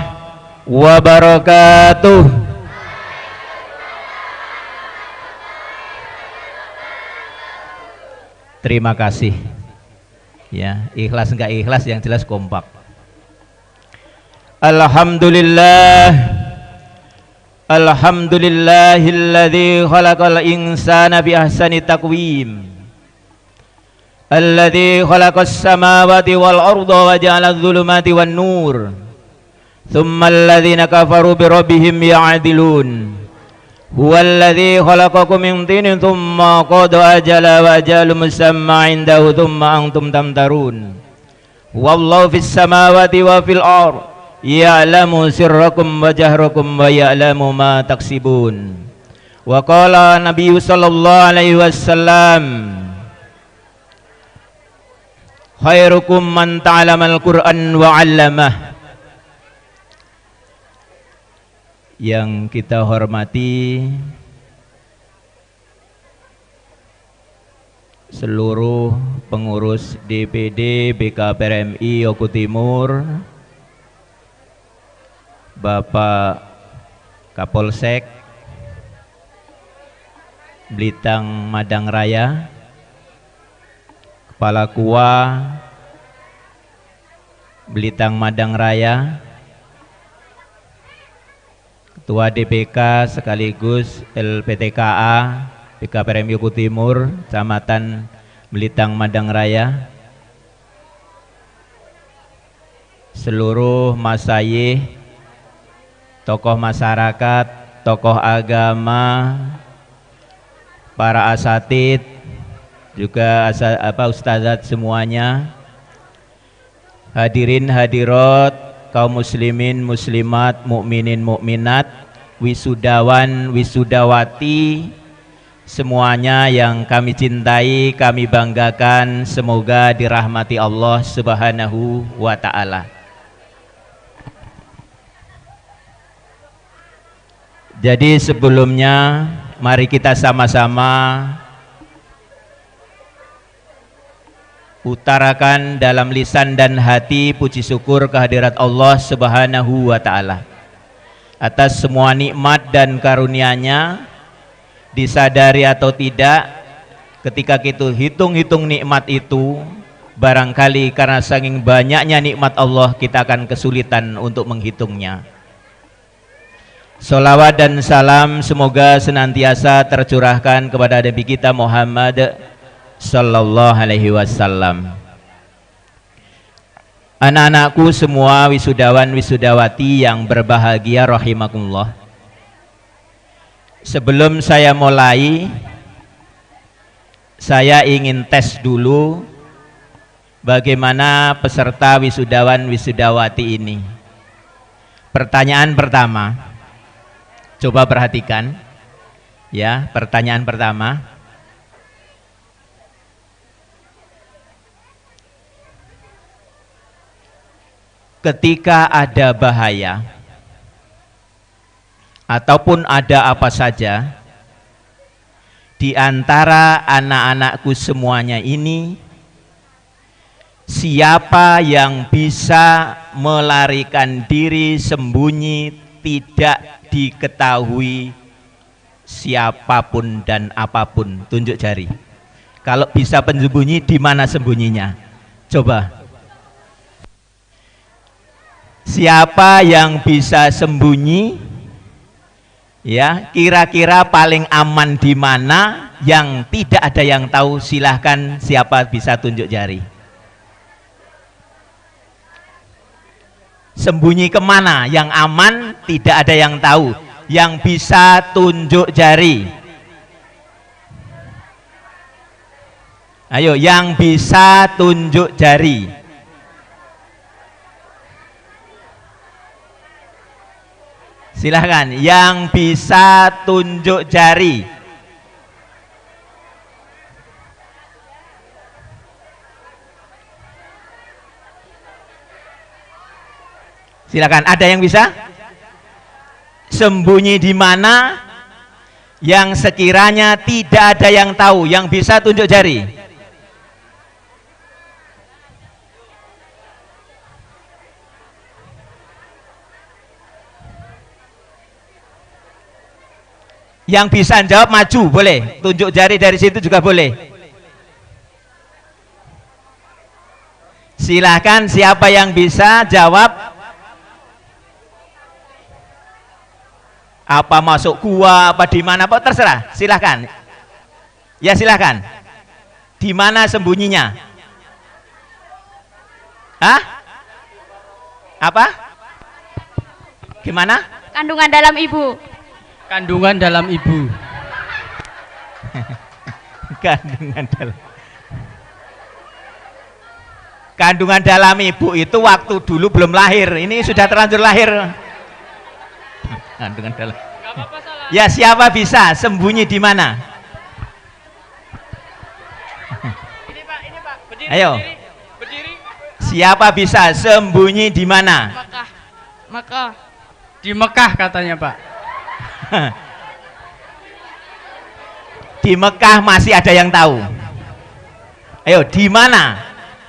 [SPEAKER 13] wabarakatuh. Terima kasih. Ya, ikhlas enggak ikhlas yang jelas kompak. Alhamdulillah. Alhamdulillahilladzi khalaqal insana bi ahsani taqwim. Alladzi khalaqas samawati wal arda wa ja'ala adh-dhulumati wan nur. Tsumma alladhina kafaru bi rabbihim ya'dilun. Huwallazi khalaqakum min tinin tsumma qada ajala wa ajalun musamma 'indahu tsumma antum tamtarun. Wallahu fis samawati wa fil ard ya'lamu sirrakum wa jahrakum wa ya'lamu ma taksibun. Wa qala Nabi sallallahu alaihi wasallam, khairukum man ta'alamal Qur'an wa 'allamah. Yang kita hormati seluruh pengurus DPD BKPRMI Oku Timur, Bapak Kapolsek Blitang Madang Raya, Kepala KUA Blitang Madang Raya, Ketua DPK sekaligus LPTKA BKPRMI Oku Timur, Kecamatan Blitang Madang Raya, seluruh masayih, tokoh masyarakat, tokoh agama, para asatid, juga ustadzat semuanya, hadirin hadirat, kaum muslimin muslimat, mukminin mukminat, wisudawan wisudawati, semuanya yang kami cintai, kami banggakan, semoga dirahmati Allah Subhanahu wa ta'ala. Jadi sebelumnya mari kita sama-sama utarakan dalam lisan dan hati puji syukur kehadirat Allah Subhanahu wa ta'ala atas semua nikmat dan karunia-Nya. Disadari atau tidak, ketika kita hitung-hitung nikmat itu, barangkali karena saking banyaknya nikmat Allah kita akan kesulitan untuk menghitungnya. Salawat dan salam semoga senantiasa tercurahkan kepada Nabi kita Muhammad sallallahu alaihi wasallam. Anak-anakku semua, wisudawan wisudawati yang berbahagia rahimakumullah. Sebelum saya mulai, saya ingin tes dulu bagaimana peserta wisudawan wisudawati ini. Pertanyaan pertama, coba perhatikan ya. Pertanyaan pertama, ketika ada bahaya ataupun ada apa saja di antara anak-anakku semuanya ini, siapa yang bisa melarikan diri sembunyi, tidak diketahui siapapun dan apapun? Tunjuk jari. Kalau bisa penyembunyi, di mana sembunyinya? Coba. Siapa yang bisa sembunyi? Ya, kira-kira paling aman di mana yang tidak ada yang tahu? Silahkan, siapa bisa tunjuk jari. Sembunyi kemana yang aman, tidak ada yang tahu? Yang bisa tunjuk jari. Ayo, yang bisa tunjuk jari. Silahkan, yang bisa tunjuk jari. Silahkan, ada yang bisa? Sembunyi di mana yang sekiranya tidak ada yang tahu, yang bisa tunjuk jari? Yang bisa jawab maju boleh, tunjuk jari dari situ juga boleh. Silahkan, siapa yang bisa jawab? Apa masuk gua, apa di mana, apa terserah. Silahkan. Ya silahkan. Di mana sembunyinya? Hah? Apa? Gimana?
[SPEAKER 2] Kandungan dalam ibu.
[SPEAKER 3] Kandungan dalam ibu.
[SPEAKER 13] Kandungan dalam ibu itu waktu dulu belum lahir. Ini sudah terlanjur lahir. Kandungan dalam. Ya, siapa bisa sembunyi di mana?
[SPEAKER 7] Ini Pak, berdiri.
[SPEAKER 13] Ayo.
[SPEAKER 7] Berdiri.
[SPEAKER 13] Siapa bisa sembunyi di mana?
[SPEAKER 3] Mekah. Di Mekah katanya, Pak.
[SPEAKER 13] Di Mekah masih ada yang tahu. Ayo, di mana?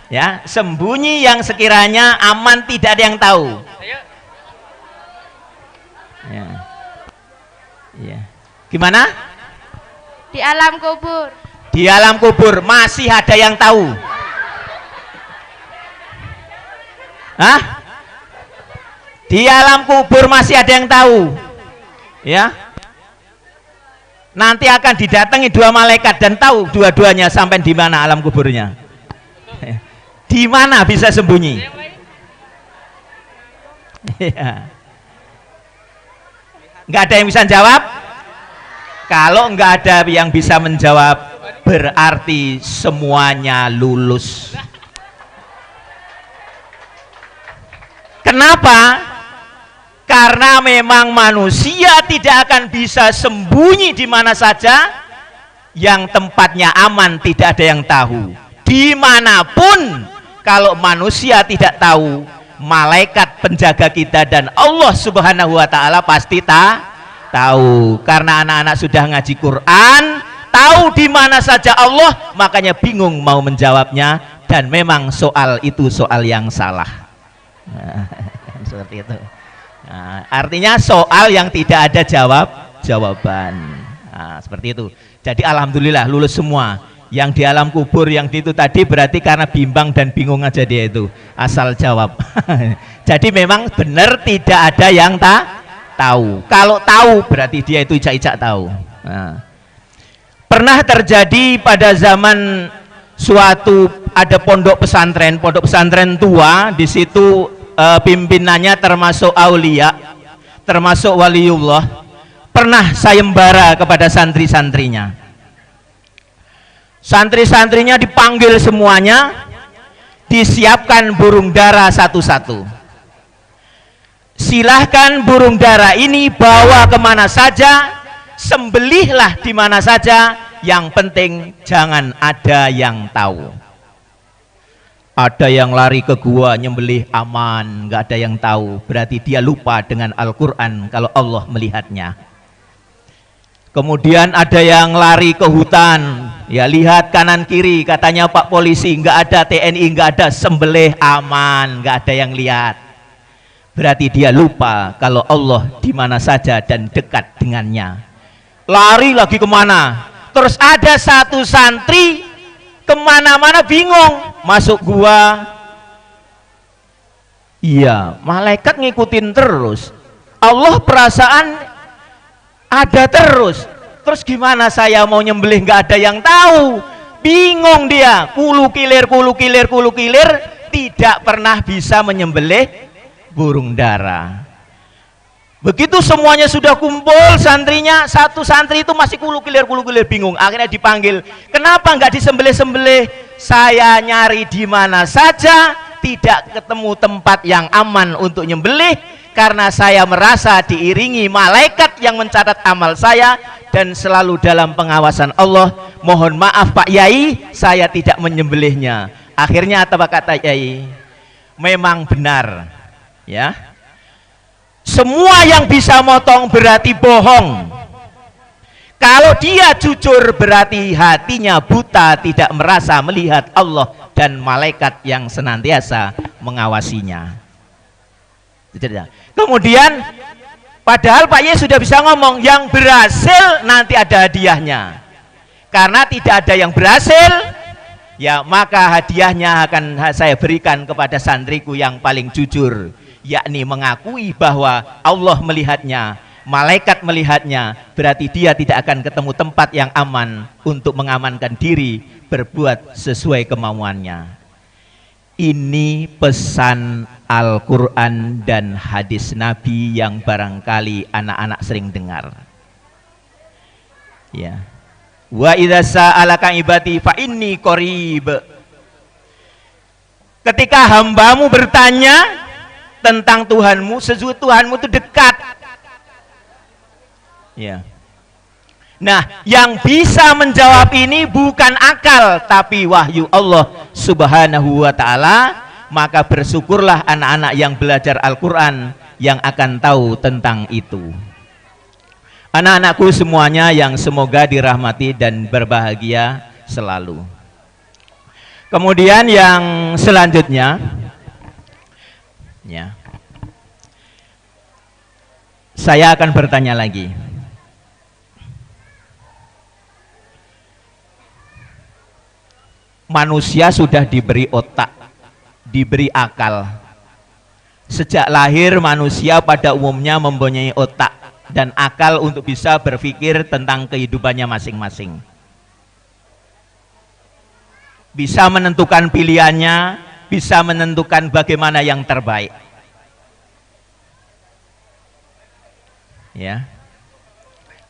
[SPEAKER 13] Ya, sembunyi yang sekiranya aman, tidak ada yang tahu. Ya. Ya. Gimana?
[SPEAKER 5] Di alam kubur.
[SPEAKER 13] Di alam kubur masih ada yang tahu. Hah? Di alam kubur masih ada yang tahu. Ya, nanti akan didatangi dua malaikat dan tahu dua-duanya sampai di mana alam kuburnya. Di mana bisa sembunyi? Ya. Nggak ada yang bisa jawab? Kalau nggak ada yang bisa menjawab, berarti semuanya lulus. Kenapa? Karena memang manusia tidak akan bisa sembunyi di mana saja, yang tempatnya aman tidak ada yang tahu. Dimanapun, kalau manusia tidak tahu, malaikat penjaga kita dan Allah Subhanahu wa Ta'ala pasti tahu. Karena anak-anak sudah ngaji Quran, tahu di mana saja Allah, makanya bingung mau menjawabnya, dan memang soal itu soal yang salah. Nah, seperti itu. Nah, artinya soal yang tidak ada jawaban. Nah, seperti itu. Jadi alhamdulillah lulus semua. Yang di alam kubur yang itu tadi berarti karena bimbang dan bingung aja dia itu, asal jawab. Jadi memang benar tidak ada yang tahu. Kalau tahu berarti dia itu icak-icak tahu. Nah, pernah terjadi pada zaman suatu ada pondok pesantren tua. Di situ pimpinannya termasuk aulia, termasuk waliullah. Pernah sayembara kepada santri-santrinya. Santri-santrinya dipanggil semuanya, disiapkan burung dara satu-satu. Silahkan burung dara ini bawa kemana saja, sembelihlah di mana saja, yang penting jangan ada yang tahu. Ada yang lari ke gua nyembelih aman, nggak ada yang tahu, berarti dia lupa dengan Al-Quran kalau Allah melihatnya. Kemudian ada yang lari ke hutan, ya lihat kanan kiri, katanya Pak Polisi, nggak ada TNI, nggak ada, sembelih aman, nggak ada yang lihat. Berarti dia lupa kalau Allah di mana saja dan dekat dengannya. Lari lagi kemana? Terus ada satu santri kemana-mana bingung, masuk gua. Iya, malaikat ngikutin terus. Allah perasaan ada terus. Terus gimana saya mau nyembelih, nggak ada yang tahu. Bingung dia, kulu kilir, tidak pernah bisa menyembelih burung dara. Begitu semuanya sudah kumpul santrinya, satu santri itu masih kulu kilir, bingung. Akhirnya dipanggil, kenapa nggak disembelih-sembelih? Saya nyari di mana saja, tidak ketemu tempat yang aman untuk nyembelih, karena saya merasa diiringi malaikat yang mencatat amal saya dan selalu dalam pengawasan Allah. Mohon maaf Pak Yai, saya tidak menyembelihnya. Akhirnya apa kata Yai? Memang benar, ya. Semua yang bisa motong berarti bohong. Kalau dia jujur berarti hatinya buta, tidak merasa melihat Allah dan malaikat yang senantiasa mengawasinya. Kemudian padahal Pak Ye sudah bisa ngomong, yang berhasil nanti ada hadiahnya. Karena tidak ada yang berhasil, ya maka hadiahnya akan saya berikan kepada santriku yang paling jujur, yakni mengakui bahwa Allah melihatnya, malaikat melihatnya, berarti dia tidak akan ketemu tempat yang aman untuk mengamankan diri berbuat sesuai kemauannya. Ini pesan Al-Quran dan hadis Nabi yang barangkali anak-anak sering dengar. Ya. Wa idza sa'alaka ibadi fa inni qarib. Ketika hambamu bertanya tentang Tuhanmu, sesungguhnya Tuhanmu itu dekat. Ya. Nah, yang bisa menjawab ini bukan akal, tapi wahyu Allah Subhanahu wa ta'ala. Maka bersyukurlah anak-anak yang belajar Al-Quran yang akan tahu tentang itu. Anak-anakku semuanya yang semoga dirahmati dan berbahagia selalu. Kemudian yang selanjutnya, ya, saya akan bertanya lagi. Manusia sudah diberi otak, diberi akal. Sejak lahir manusia pada umumnya mempunyai otak dan akal untuk bisa berpikir tentang kehidupannya masing-masing. Bisa menentukan pilihannya, bisa menentukan bagaimana yang terbaik. Ya.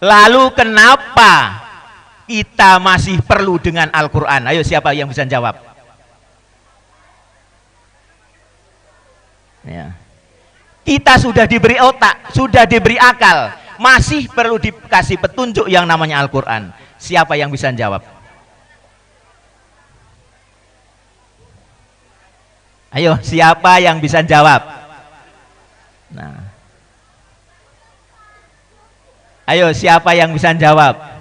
[SPEAKER 13] Lalu kenapa kita masih perlu dengan Al-Quran? Ayo, siapa yang bisa jawab? Ya. Kita sudah diberi otak, sudah diberi akal, masih perlu dikasih petunjuk yang namanya Al-Quran. Siapa yang bisa jawab? Ayo, siapa yang bisa jawab? Nah. Ayo, siapa yang bisa jawab?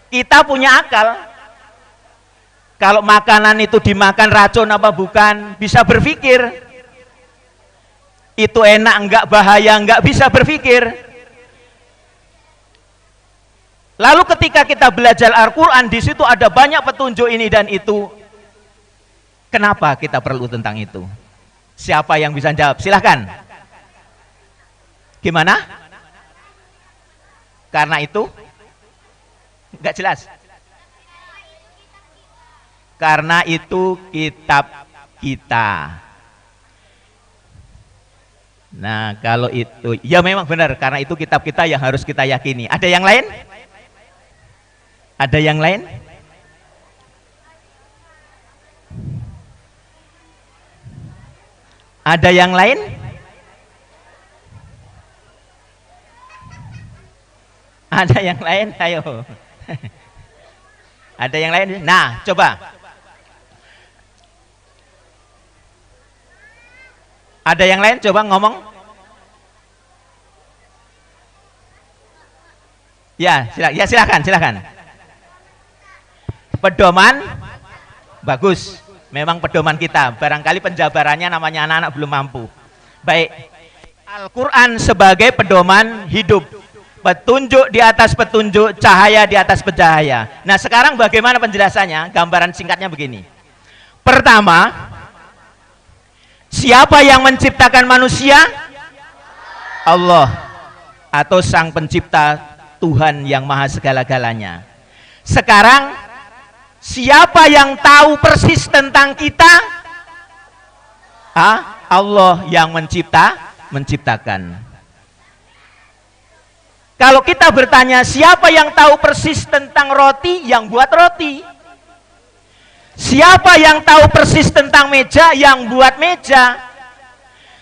[SPEAKER 13] Kita punya akal. Kalau makanan itu dimakan racun apa bukan, bisa berpikir. Itu enak enggak, bahaya enggak, bisa berpikir. Lalu ketika kita belajar Al-Quran, di situ ada banyak petunjuk ini dan itu. Kenapa kita perlu tentang itu? Siapa yang bisa jawab? Silahkan. Gimana? Karena itu? Enggak jelas. karena itu kitab kita. Nah, kalau itu, ya memang benar, karena itu kitab kita yang harus kita yakini. Ada yang lain? Ada yang lain? Ada yang lain? Ada yang lain? Ayo. Ada yang lain? Nah, coba. Ada yang lain? Coba ngomong. Ya, silakan. Pedoman bagus. Memang pedoman kita. Barangkali penjabarannya namanya anak-anak belum mampu. Baik. Al-Qur'an sebagai pedoman hidup. Petunjuk di atas petunjuk, cahaya di atas cahaya. Nah, sekarang bagaimana penjelasannya? Gambaran singkatnya begini. Pertama, siapa yang menciptakan manusia? Allah, atau Sang Pencipta, Tuhan yang Maha Segala-galanya. Sekarang, siapa yang tahu persis tentang kita? Allah yang menciptakan. Kalau kita bertanya, siapa yang tahu persis tentang roti? Yang buat roti. Siapa yang tahu persis tentang meja? Yang buat meja.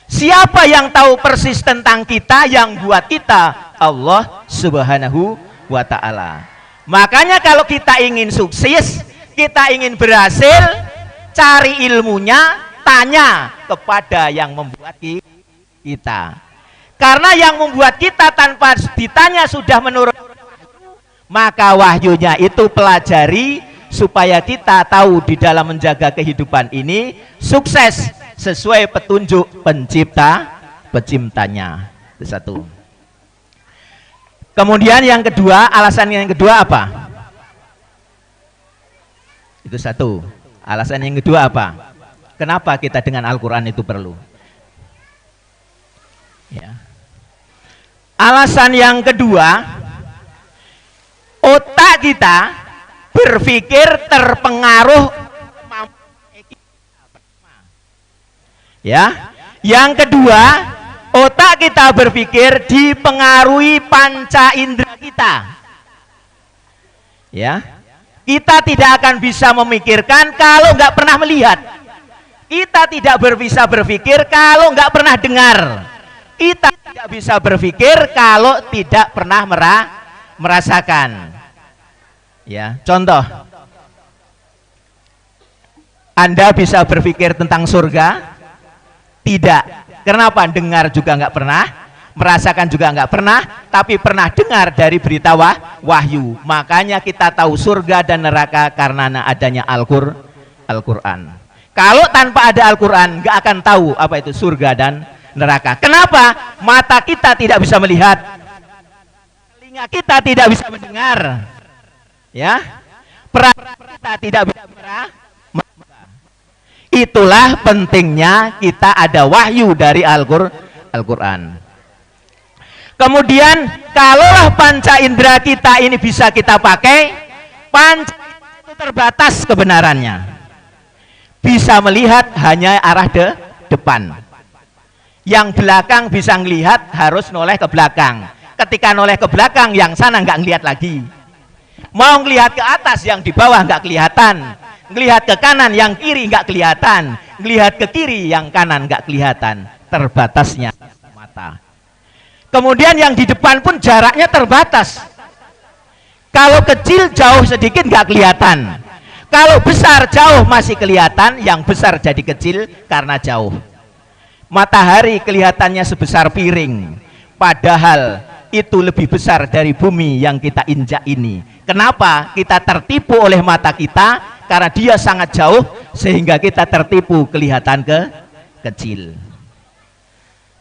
[SPEAKER 13] Siapa yang tahu persis tentang kita? Yang buat kita? Allah Subhanahu wa ta'ala. Makanya kalau kita ingin sukses, kita ingin berhasil, cari ilmunya, tanya kepada yang membuat kita. Karena yang membuat kita tanpa ditanya sudah menurut, maka wahyunya itu pelajari supaya kita tahu di dalam menjaga kehidupan ini sukses sesuai petunjuk penciptanya. Itu satu. Kemudian yang kedua, alasan yang kedua apa? Itu satu. Alasan yang kedua apa? Kenapa kita dengan Al-Quran itu perlu? Ya. Alasan yang kedua, otak kita berpikir terpengaruh. Ya. Yang kedua, otak kita berpikir dipengaruhi panca indera kita. Ya. Kita tidak akan bisa memikirkan kalau nggak pernah melihat. Kita tidak bisa berpikir kalau nggak pernah dengar. Kita tidak bisa berpikir kalau tidak pernah merasakan. Ya, contoh. Anda bisa berpikir tentang surga? Tidak. Kenapa? Dengar juga nggak pernah, merasakan juga nggak pernah, tapi pernah dengar dari berita wahyu. Makanya kita tahu surga dan neraka karena adanya Al-Quran. Kalau tanpa ada Al-Quran, nggak akan tahu apa itu surga dan neraka. Kenapa? Mata kita tidak bisa melihat, telinga kita tidak bisa mendengar, ya, perasaan kita tidak bisa merasa. Itulah pentingnya kita ada wahyu dari Al-Quran. Kemudian kalaulah panca indera kita ini bisa kita pakai, panca itu terbatas kebenarannya. Bisa melihat hanya arah depan. Yang belakang bisa ngelihat harus noleh ke belakang. Ketika noleh ke belakang, yang sana nggak ngelihat lagi. Mau ngelihat ke atas, yang di bawah nggak kelihatan. Ngelihat ke kanan, yang kiri nggak kelihatan. Ngelihat ke kiri, yang kanan nggak kelihatan. Terbatasnya mata. Kemudian yang di depan pun jaraknya terbatas. Kalau kecil jauh sedikit nggak kelihatan. Kalau besar jauh masih kelihatan. Yang besar jadi kecil karena jauh. Matahari kelihatannya sebesar piring, padahal itu lebih besar dari bumi yang kita injak ini. Kenapa? Kita tertipu oleh mata kita karena dia sangat jauh sehingga kita tertipu kelihatan kecil.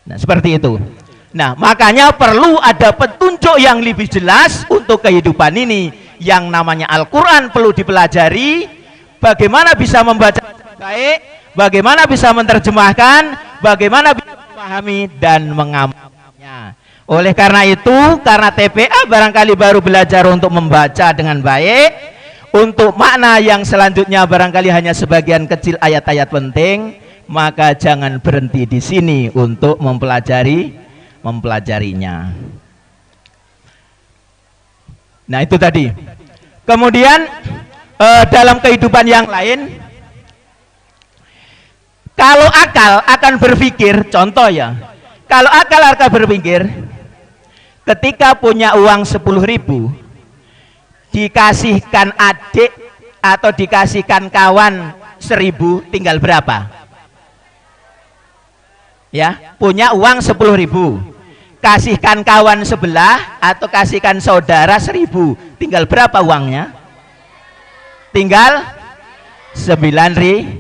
[SPEAKER 13] Nah, seperti itu. Nah, makanya perlu ada petunjuk yang lebih jelas untuk kehidupan ini. Yang namanya Al-Quran perlu dipelajari. Bagaimana bisa membaca baik, bagaimana bisa menerjemahkan, bagaimana bisa memahami dan mengamalkannya. Oleh karena itu, karena TPA barangkali baru belajar untuk membaca dengan baik, untuk makna yang selanjutnya barangkali hanya sebagian kecil ayat-ayat penting, maka jangan berhenti di sini untuk mempelajarinya. Nah, itu tadi. Kemudian dalam kehidupan yang lain, kalau akal akan berpikir, contoh ya, kalau akal akan berpikir, ketika punya uang 10.000, dikasihkan adik atau dikasihkan kawan 1.000, tinggal berapa? Ya, punya uang 10.000, kasihkan kawan sebelah atau kasihkan saudara 1.000, tinggal berapa uangnya? Tinggal 9.000.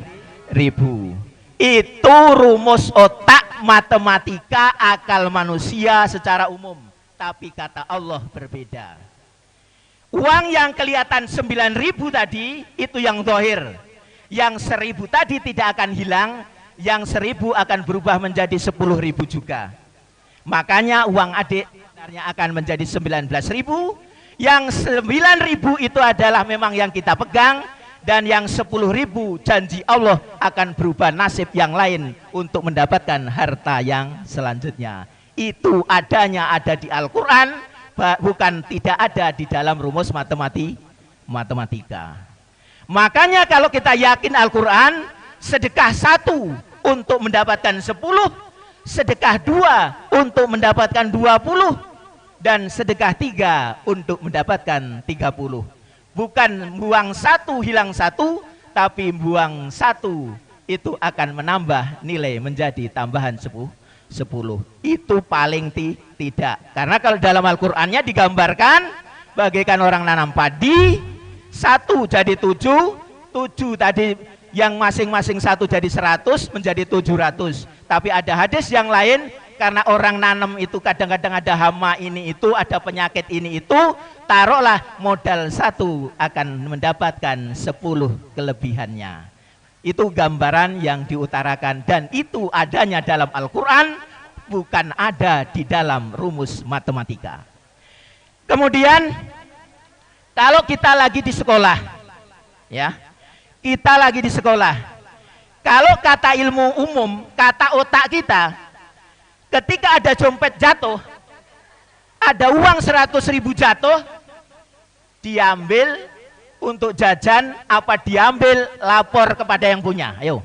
[SPEAKER 13] Itu rumus otak matematika akal manusia secara umum, tapi kata Allah berbeda. Uang yang kelihatan 9.000 tadi itu yang zahir, yang 1.000 tadi tidak akan hilang, yang 1.000 akan berubah menjadi 10.000 juga. Makanya uang adik sebenarnya akan menjadi 19.000, yang 9.000 itu adalah memang yang kita pegang, dan yang 10.000 janji Allah akan berubah nasib yang lain untuk mendapatkan harta yang selanjutnya. Itu adanya ada di Al-Quran, bukan tidak ada di dalam rumus matematika. Makanya kalau kita yakin Al-Quran, sedekah 1 untuk mendapatkan 10, sedekah 2 untuk mendapatkan 20, dan sedekah 3 untuk mendapatkan 30. Bukan buang 1 hilang 1, tapi buang 1 itu akan menambah nilai menjadi tambahan 10. Itu paling tidak. Karena kalau dalam Al-Qur'annya digambarkan bagaikan orang nanam padi, 1 jadi 7 tadi yang masing-masing 1 jadi 100 menjadi 700. Tapi ada hadis yang lain, karena orang nanam itu kadang-kadang ada hama ini itu, ada penyakit ini itu, taruhlah modal 1 akan mendapatkan 10 kelebihannya. Itu gambaran yang diutarakan, dan itu adanya dalam Al-Quran, bukan ada di dalam rumus matematika. Kemudian kalau kita lagi di sekolah, ya, kita lagi di sekolah, kalau kata ilmu umum, kata otak kita, ketika ada dompet jatuh, ada uang 100.000 jatuh, diambil untuk jajan apa diambil lapor kepada yang punya? Ayo.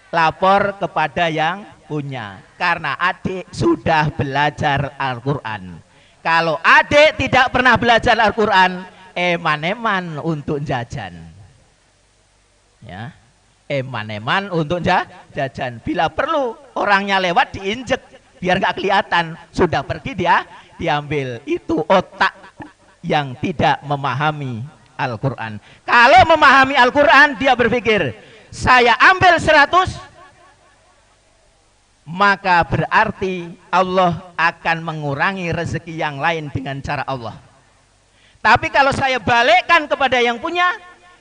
[SPEAKER 13] Lapor kepada yang punya, karena adik sudah belajar Al-Quran. Kalau adik tidak pernah belajar Al-Quran, eman-eman untuk jajan, ya, eman-eman untuk jajan. Bila perlu orangnya lewat diinjek biar nggak kelihatan, sudah pergi dia diambil. Itu otak yang tidak memahami Al-Quran. Kalau memahami Al-Quran, dia berpikir, saya ambil 100, maka berarti Allah akan mengurangi rezeki yang lain dengan cara Allah. Tapi kalau saya balikkan kepada yang punya,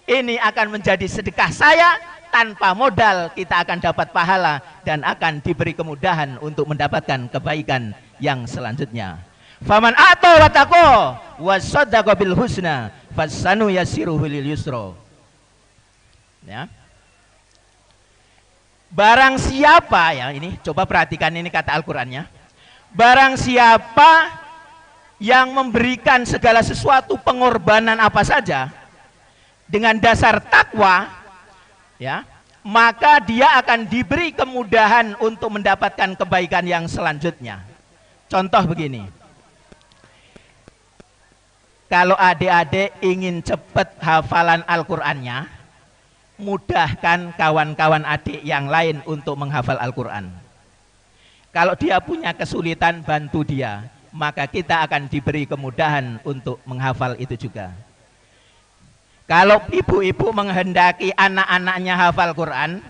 [SPEAKER 13] ini akan menjadi sedekah saya, tanpa modal kita akan dapat pahala dan akan diberi kemudahan untuk mendapatkan kebaikan yang selanjutnya. Faman ata wa taqo wa saddaqa bil husna fasanu yasiruhu lil yusra. Ya. Barang siapa, ya, ini coba perhatikan ini kata Al-Qur'annya. Barang siapa yang memberikan segala sesuatu pengorbanan apa saja dengan dasar takwa, ya, maka dia akan diberi kemudahan untuk mendapatkan kebaikan yang selanjutnya. Contoh begini, kalau adik-adik ingin cepat hafalan Al-Qur'annya, mudahkan kawan-kawan adik yang lain untuk menghafal Al-Qur'an. Kalau dia punya kesulitan, bantu dia, maka kita akan diberi kemudahan untuk menghafal itu juga. Kalau ibu-ibu menghendaki anak-anaknya hafal Quran,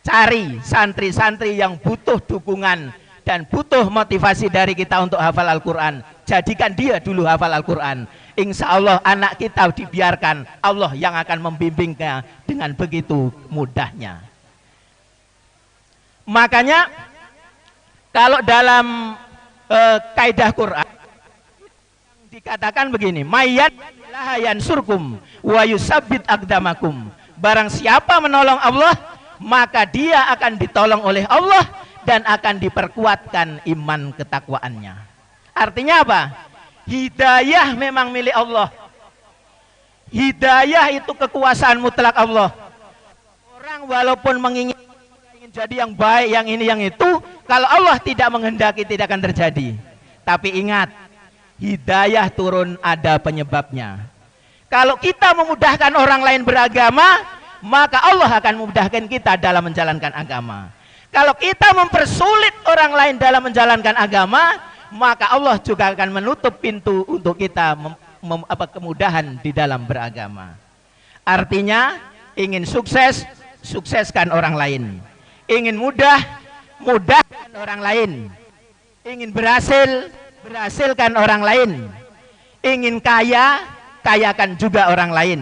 [SPEAKER 13] cari santri-santri yang butuh dukungan dan butuh motivasi dari kita untuk hafal Al-Quran. Jadikan dia dulu hafal Al-Quran. Insya Allah anak kita dibiarkan, Allah yang akan membimbingnya dengan begitu mudahnya. Makanya kalau dalam kaidah Quran dikatakan begini, mayat yansurkum wa yusabbit aqdamakum. Barang siapa menolong Allah, maka dia akan ditolong oleh Allah dan akan diperkuatkan iman ketakwaannya. Artinya apa? Hidayah memang milik Allah. Hidayah itu kekuasaan mutlak Allah. Orang walaupun ingin jadi yang baik, yang ini, yang itu, kalau Allah tidak menghendaki tidak akan terjadi. Tapi ingat, hidayah turun ada penyebabnya. Kalau kita memudahkan orang lain beragama, maka Allah akan memudahkan kita dalam menjalankan agama. Kalau kita mempersulit orang lain dalam menjalankan agama, maka Allah juga akan menutup pintu untuk kita kemudahan di dalam beragama. Artinya, ingin sukses, sukseskan orang lain. Ingin mudah, mudahkan orang lain. Ingin berhasil, berhasilkan orang lain. Ingin kaya, kayakan juga orang lain.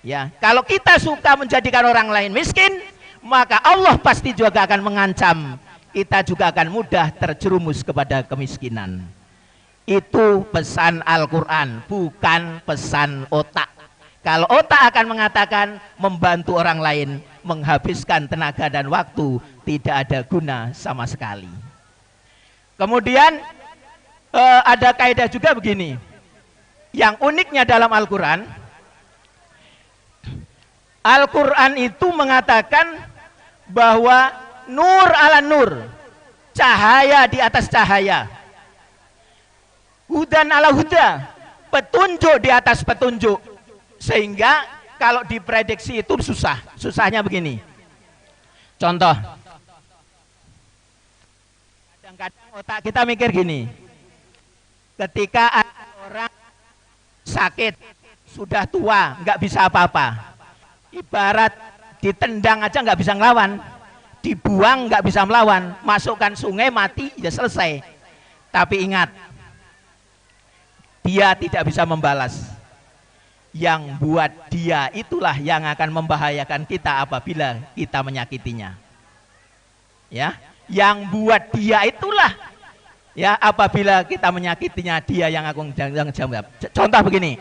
[SPEAKER 13] Ya, kalau kita suka menjadikan orang lain miskin, maka Allah pasti juga akan mengancam kita juga akan mudah terjerumus kepada kemiskinan. Itu pesan Al-Quran, bukan pesan otak. Kalau otak akan mengatakan membantu orang lain, menghabiskan tenaga dan waktu, tidak ada guna sama sekali. Kemudian ada kaidah juga begini. Yang uniknya dalam Al-Quran, Al-Quran itu mengatakan bahwa nur ala nur, cahaya di atas cahaya, hudan ala huda, petunjuk di atas petunjuk. Sehingga kalau diprediksi itu susah. Susahnya begini. Contoh, kadang-kadang otak kita mikir gini, ketika ada orang sakit, sudah tua, nggak bisa apa-apa, ibarat ditendang aja nggak bisa ngelawan, dibuang nggak bisa melawan, masukkan sungai mati ya selesai. Tapi ingat, dia tidak bisa membalas. Yang buat dia itulah yang akan membahayakan kita apabila kita menyakitinya. Ya, yang buat dia itulah ya apabila kita menyakitinya, dia yang akan jawab. Contoh begini,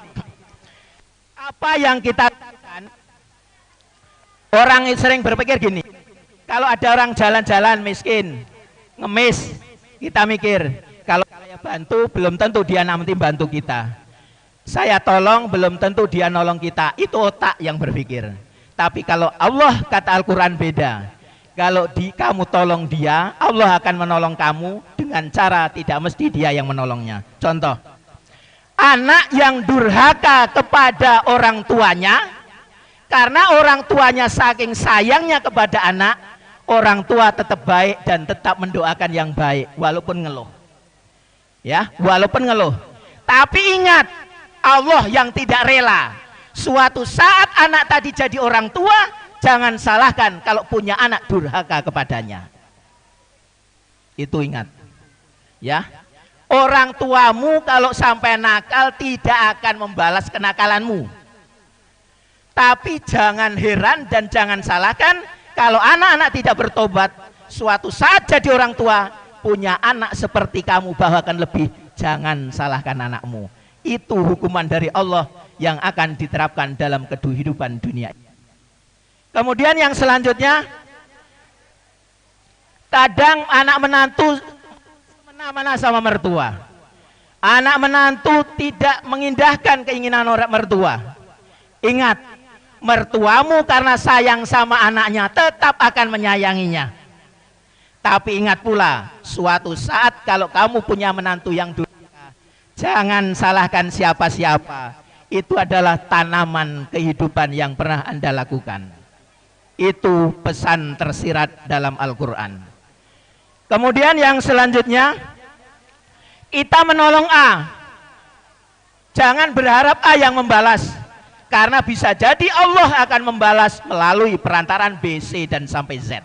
[SPEAKER 13] apa yang kita lakukan, orang sering berpikir gini, kalau ada orang jalan-jalan miskin, ngemis, kita mikir, kalau saya bantu belum tentu dia nanti bantu kita. Saya tolong belum tentu dia nolong kita. Itu otak yang berpikir. Tapi kalau Allah, kata Al-Quran beda. Kalau kamu tolong dia, Allah akan menolong kamu dengan cara tidak mesti dia yang menolongnya. Contoh, anak yang durhaka kepada orang tuanya, karena orang tuanya saking sayangnya kepada anak, orang tua tetap baik dan tetap mendoakan yang baik walaupun ngeluh. Ya, walaupun ngeluh. Tapi ingat, Allah yang tidak rela. Suatu saat anak tadi jadi orang tua, jangan salahkan kalau punya anak durhaka kepadanya. Itu ingat. Ya. Orang tuamu kalau sampai nakal tidak akan membalas kenakalanmu. Tapi jangan heran dan jangan salahkan kalau anak-anak tidak bertobat, suatu saat jadi orang tua, punya anak seperti kamu bahkan lebih, jangan salahkan anakmu. Itu hukuman dari Allah yang akan diterapkan dalam kehidupan dunia. Kemudian yang selanjutnya, kadang anak menantu semena-mena sama mertua. Anak menantu tidak mengindahkan keinginan orang mertua. Ingat, mertuamu karena sayang sama anaknya tetap akan menyayanginya. Tapi ingat pula, suatu saat kalau kamu punya menantu yang durhaka, jangan salahkan siapa-siapa. Itu adalah tanaman kehidupan yang pernah Anda lakukan. Itu pesan tersirat dalam Al-Quran. Kemudian yang selanjutnya, kita menolong A, jangan berharap A yang membalas, karena bisa jadi Allah akan membalas melalui perantaran B, C, dan sampai Z.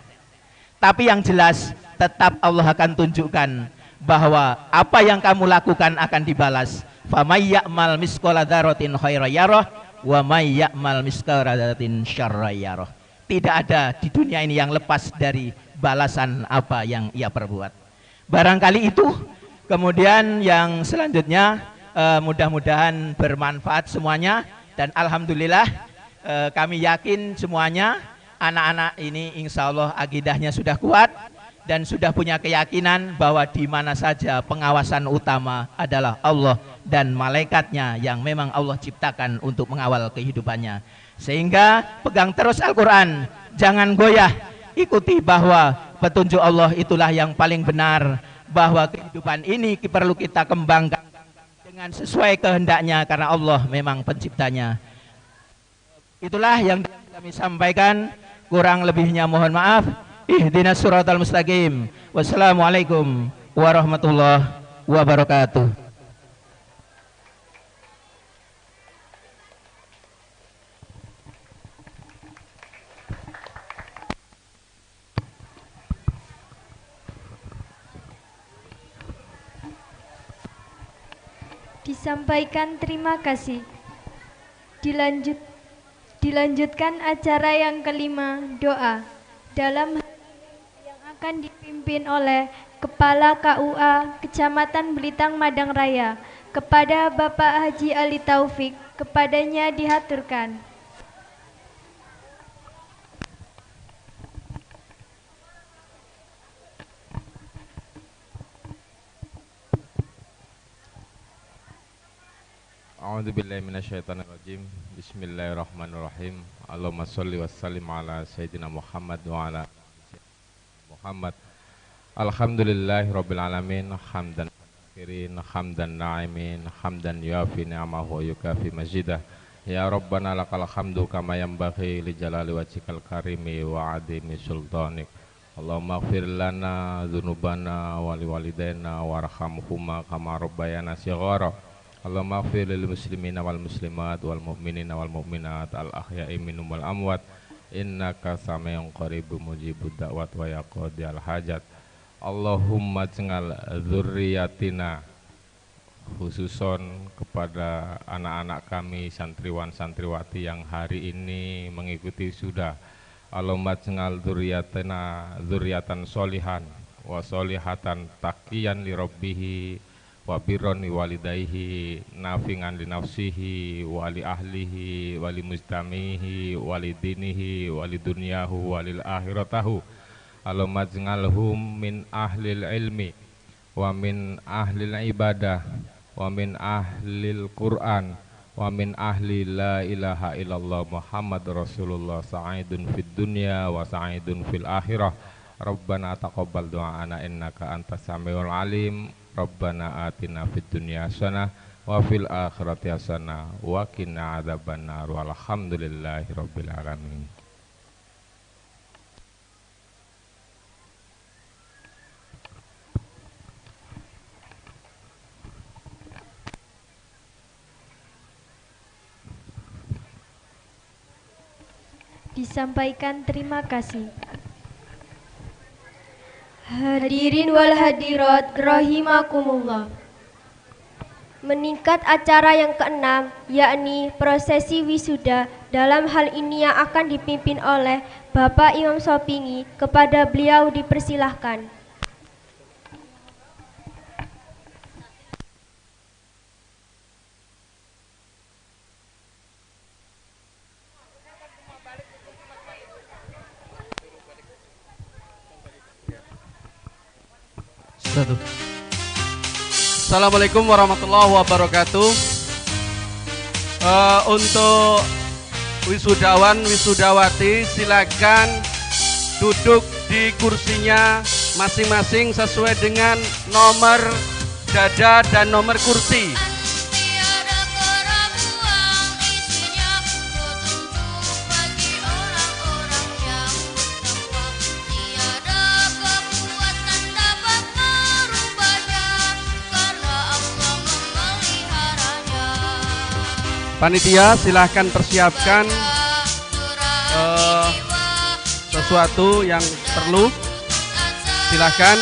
[SPEAKER 13] Tapi yang jelas, tetap Allah akan tunjukkan bahwa apa yang kamu lakukan akan dibalas. Famay ya'mal misqala dzarratin khairan yarah wa may ya'mal misqala dzarratin syarran yarah. Tidak ada di dunia ini yang lepas dari balasan apa yang ia perbuat. Barangkali itu. Kemudian yang selanjutnya, mudah-mudahan bermanfaat semuanya, dan alhamdulillah kami yakin semuanya anak-anak ini insya Allah akidahnya sudah kuat dan sudah punya keyakinan bahwa di mana saja pengawasan utama adalah Allah dan malaikatnya yang memang Allah ciptakan untuk mengawal kehidupannya. Sehingga pegang terus Al-Quran, jangan goyah, ikuti bahwa petunjuk Allah itulah yang paling benar, bahwa kehidupan ini perlu kita kembangkan dengan sesuai kehendaknya karena Allah memang penciptanya. Itulah yang kami sampaikan, kurang lebihnya mohon maaf. Ihdinas siratal mustaqim. Wassalamualaikum warahmatullahi wabarakatuh.
[SPEAKER 5] Disampaikan terima kasih. Dilanjutkan acara yang kelima, doa. Dalam yang akan dipimpin oleh Kepala KUA Kecamatan Belitang Madang Raya kepada Bapak Haji Ali Taufik, kepadanya dihaturkan.
[SPEAKER 14] A'udzubillahi minasyaitonirrajim. Bismillahirrahmanirrahim. Allahumma sholli wassallim ala sayyidina Muhammad wa ala Muhammad. Alhamdulillahirabbil alamin, hamdan katsiran, hamdan na'imin, hamdan yuafi ni'amahu wa yukafi majidah. Ya Rabbana lakal hamdu kama yanbaghi li jalali wajhikal karimi wa 'azimi sultanik. Allahumma ighfir lana dzunubana wa liwalidayna warhamhuma kama rabbayana shighara. Allahumma ighfir lil muslimina wal muslimat wal mu'minina wal mu'minat al ahya'i minhum wal amwat innaka sami'un qaribun mujibud da'wat wa yaqdiyal hajat. Allahumma ij'al dzurriyyatina, khususon kepada anak-anak kami santriwan santriwati yang hari ini mengikuti sudah. Allahumma ij'al dzurriyyatan sholihan wa sholihatan taqiyan li rabbihi wa birron li walidayhi nafi'an li nafsihi wa li ahlihi wa li mustamihi wa li dinihi wa li dunyahu wa lil akhiratahu. Allahumma ij'alhum min ahlil ilmi wa min ahlil ibadah wa min ahlil Qur'an wa min ahli la ilaha illallah Muhammad Rasulullah sa'idun fid dunya wa sa'idun fil akhirah. Rabbana taqabbal du'ana innaka antas samiul alim. Rabbana atina fid dunya hasanah wa fil akhirati hasanah wa qina adzabannar. Walhamdulillahirabbil alamin.
[SPEAKER 5] Disampaikan terima kasih. Hadirin wal hadirat rahimakumullah. Meningkat acara yang keenam, yakni prosesi wisuda. Dalam hal ini yang akan dipimpin oleh Bapak Imam Sopingi, kepada beliau dipersilahkan.
[SPEAKER 10] Assalamualaikum warahmatullahi wabarakatuh. Untuk wisudawan wisudawati silakan duduk di kursinya masing-masing sesuai dengan nomor dada dan nomor kursi. Panitia silahkan persiapkan sesuatu yang perlu. Silahkan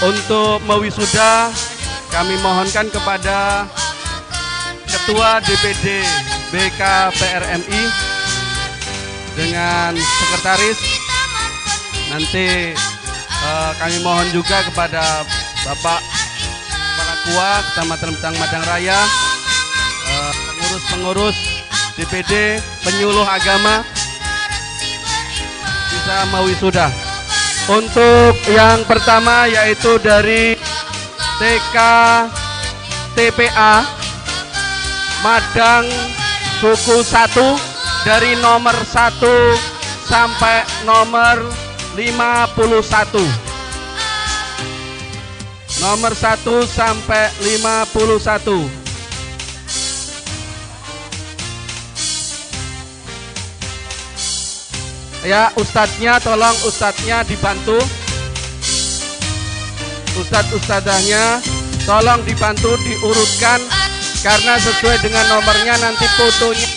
[SPEAKER 10] untuk mewisuda. Kami mohonkan kepada Ketua DPD BKPRMI dengan sekretaris. Nanti kami mohon juga kepada Bapak Kepala KUA Kecamatan Belitang Madang Raya pengurus-pengurus DPD, penyuluh agama bisa mewisuda. Untuk yang pertama yaitu dari TK TPA Madang Suku 1 dari nomor 1 sampai nomor 51. Nomor 1 sampai 51. Ya, ustadznya tolong ustadznya dibantu. Ustadzahnya tolong dibantu diurutkan karena sesuai dengan nomornya nanti fotonya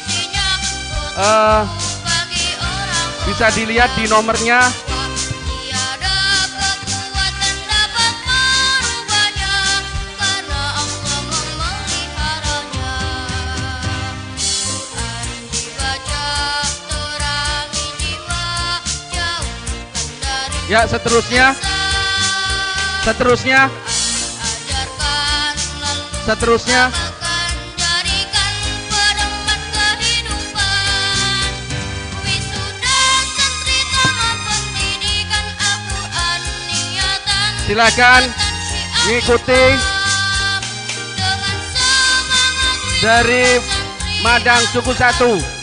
[SPEAKER 10] bisa dilihat di nomornya. Ya, seterusnya silakan mengikuti dari Madang Suku 1.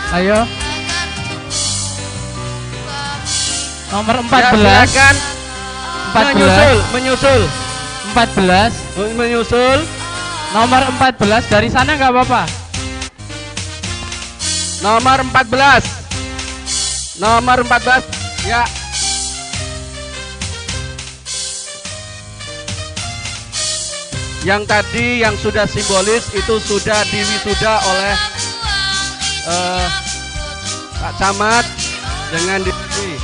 [SPEAKER 12] Ayo. Nomor 14.
[SPEAKER 10] Ya, silakan
[SPEAKER 12] 14.
[SPEAKER 10] Menyusul.
[SPEAKER 12] Nomor 14 dari sana nggak apa-apa.
[SPEAKER 10] Nomor 14. Ya. Yang tadi yang sudah simbolis itu sudah diwisuda oleh Pak Camat dengan diri.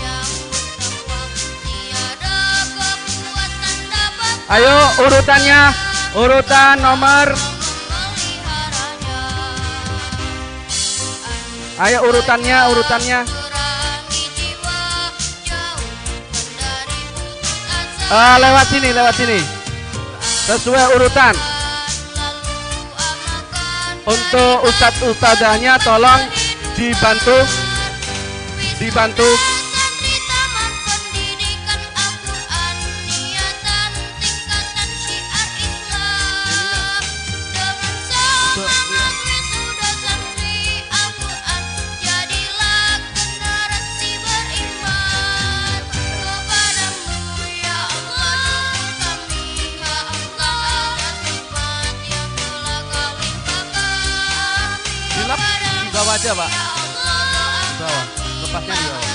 [SPEAKER 10] Ayo urutan nomor. Ayo urutannya. Lewat sini. Sesuai urutan. Untuk ustadzahnya tolong dibantu. Di bawah aja, Pak. Di bawah. Lepasnya di bawah.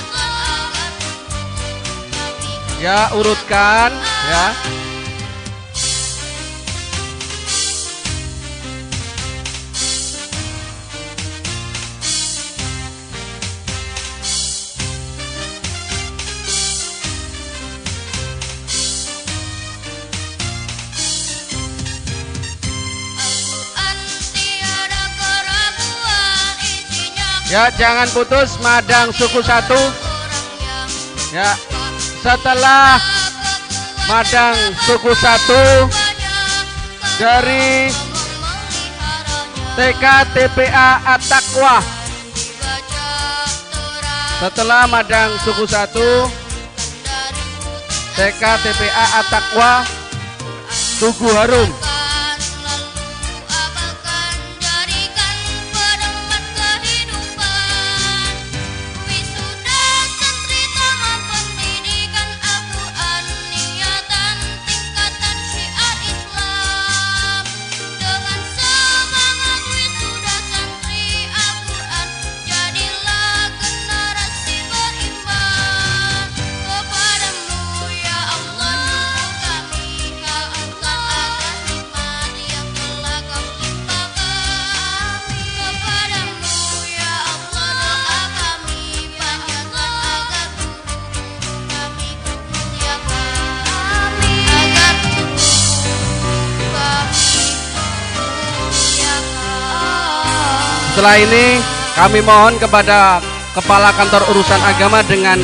[SPEAKER 10] Ya, urutkan ya. Ya, jangan putus. Madang Suku 1. Ya, setelah Madang Suku 1 dari TK TPA At-Taqwa. Setelah Madang Suku 1 TK TPA At-Taqwa Tugu Harum. Setelah ini kami mohon kepada Kepala Kantor Urusan Agama dengan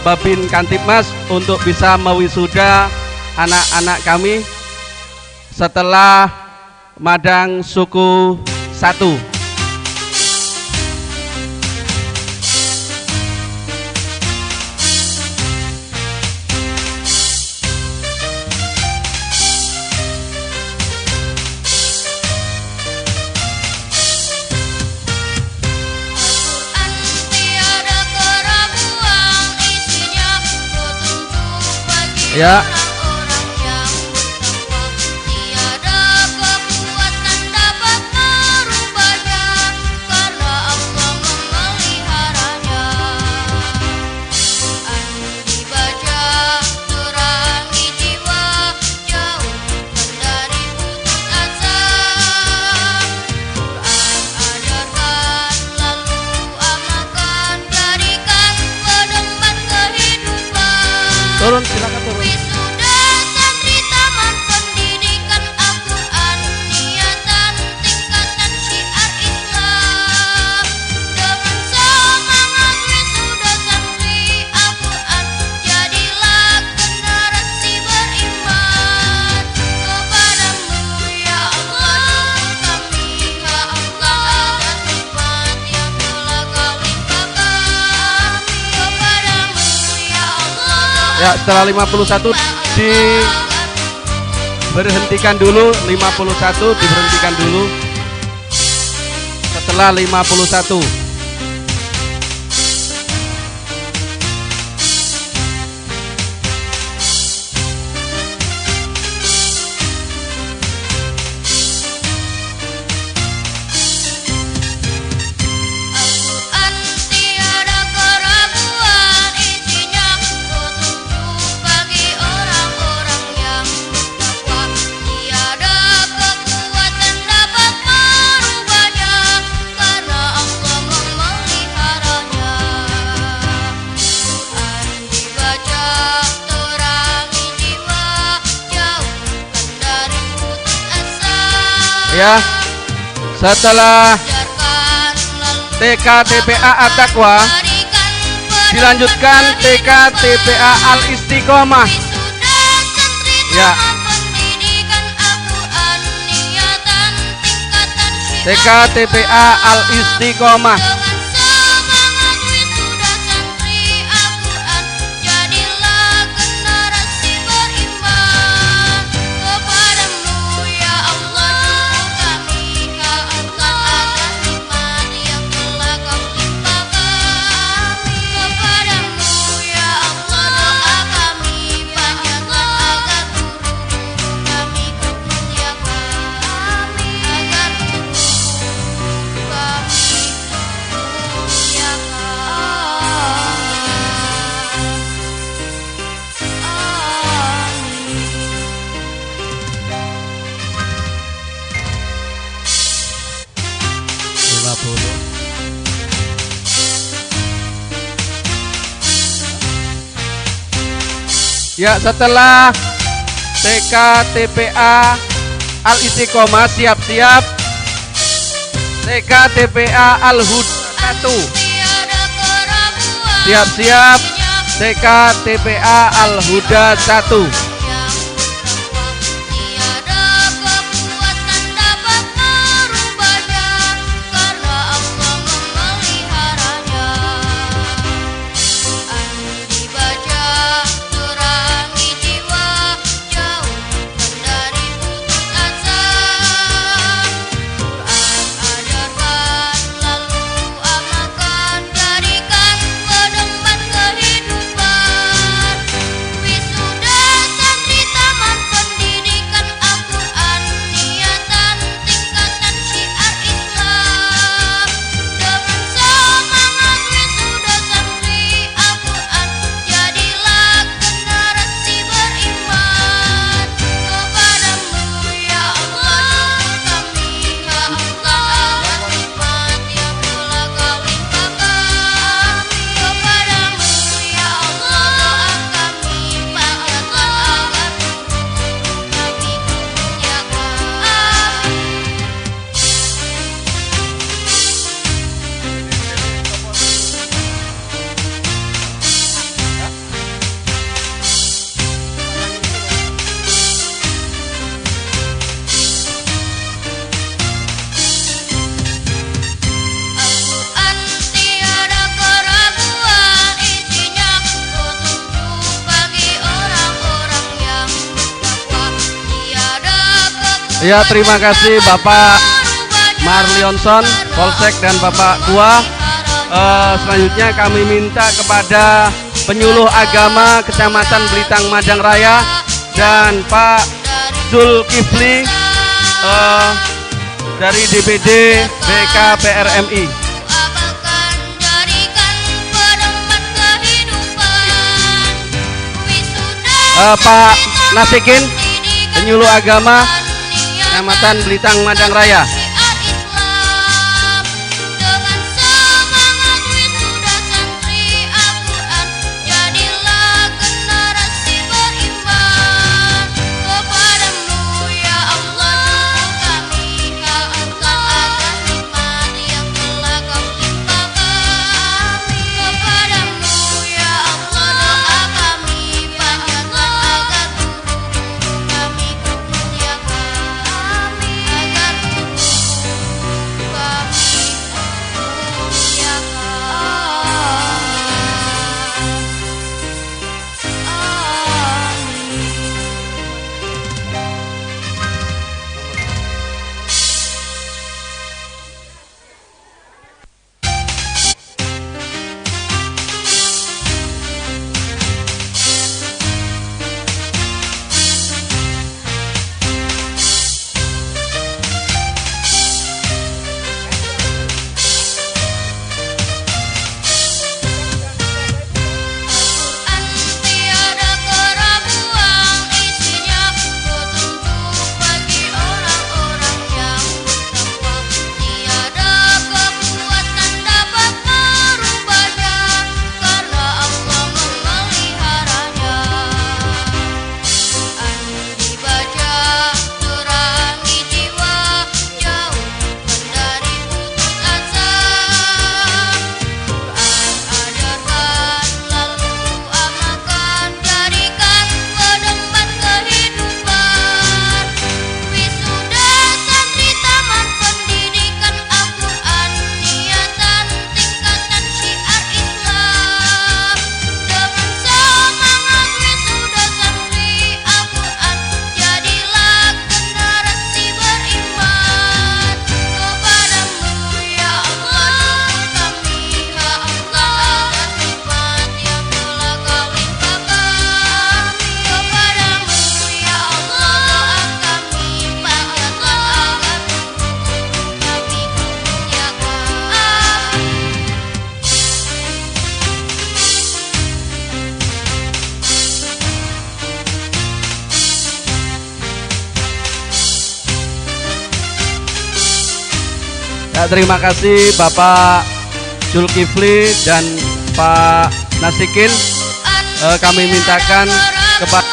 [SPEAKER 10] Babin Kantipmas untuk bisa mewisuda anak-anak kami setelah Madang Suku 1. Ya. Turun, silakan turun. Ya, setelah 51 diberhentikan dulu, 51 diberhentikan dulu. Setelah 51. Ya, setelah TK TPA At-Taqwa dilanjutkan TK TPA Al-Istiqomah. Ya, TK TPA Al-Istiqomah. Ya, setelah TK TPA Al-Istiqomah siap-siap TK TPA Al-Huda 1. Siap-siap TK TPA Al-Huda 1.
[SPEAKER 8] Wisuda
[SPEAKER 10] Ya, terima kasih Bapak Marlionson, Polsek dan Bapak Tua. Selanjutnya kami minta kepada penyuluh agama Kecamatan Belitang Madang Raya dan Pak Zulkifli dari DPD BKPRMI. Pak Nasikin, penyuluh agama Kecamatan Belitang Madang Raya. Ya, terima kasih Bapak Zulkifli dan Pak Nasikin. Kami mintakan kepada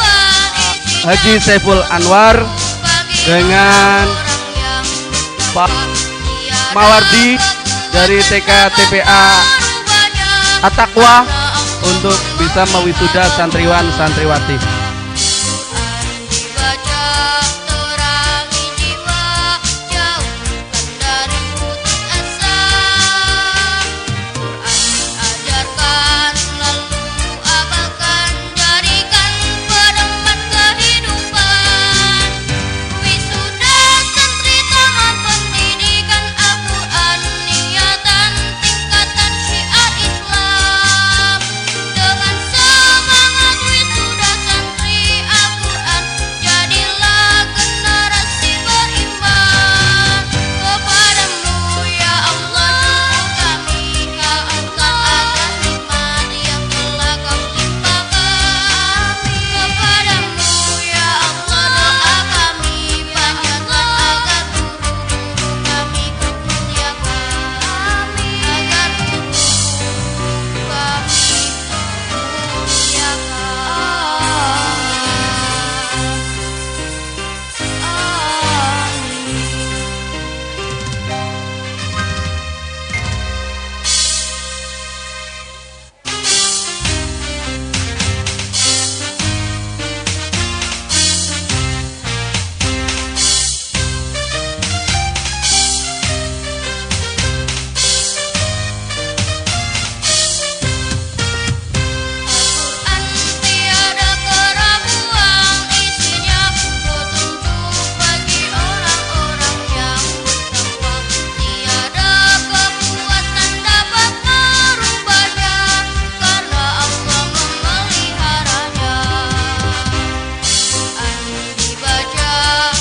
[SPEAKER 10] Haji Saiful Anwar dengan Pak Mawardi dari TK TPA At-Taqwa untuk bisa mewisuda santriwan santriwati.
[SPEAKER 8] Dengan semangat wisuda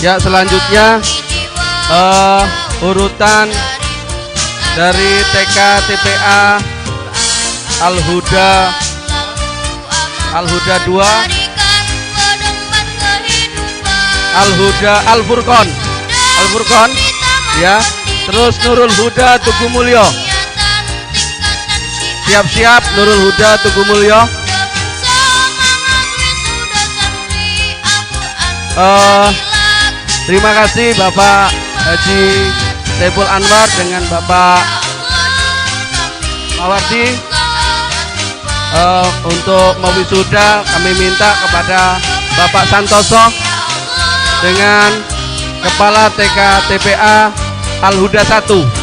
[SPEAKER 10] Ya, selanjutnya urutan dari TK TPA Al-Huda 2, Al-Huda Al-Furqon ya. Terus Nurul Huda Tugu Mulyo. Siap-siap Nurul Huda Tugu Mulyo. Terima kasih Bapak Haji Saiful Anwar dengan Bapak Mawardi. Untuk mewisuda kami minta kepada Bapak Santoso dengan Kepala TK TPA Al-Huda 1.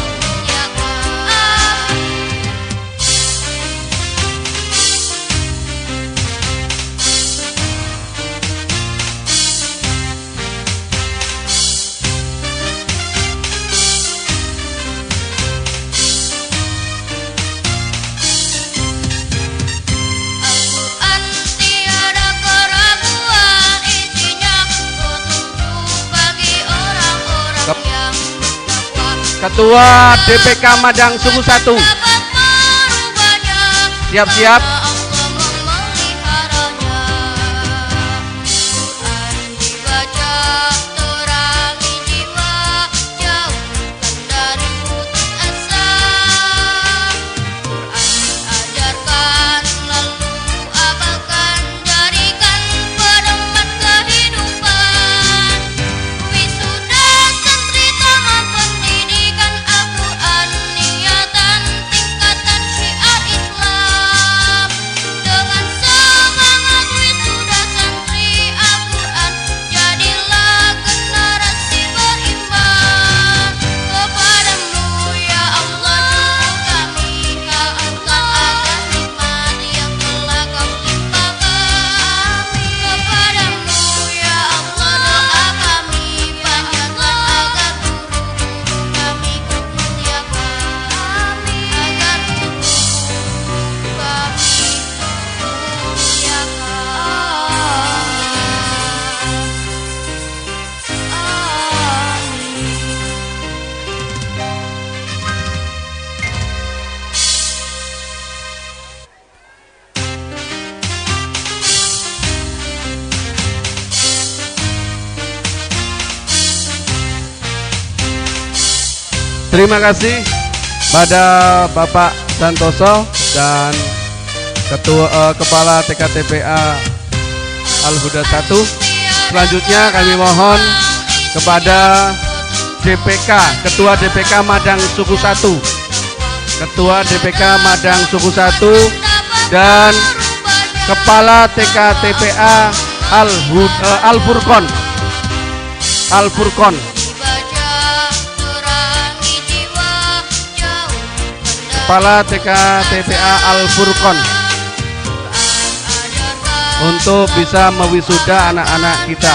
[SPEAKER 10] Ketua DPK Madang Suku 1. Siap-siap. Terima kasih pada Bapak Santoso dan Kepala TKTPA Al-Huda 1. Selanjutnya kami mohon kepada DPK, Ketua DPK Madang Suku 1, Ketua DPK Madang Suku 1 dan Kepala TKTPA Al-Furqon. Kepala TKTPA Al-Furqon untuk bisa mewisuda anak-anak kita.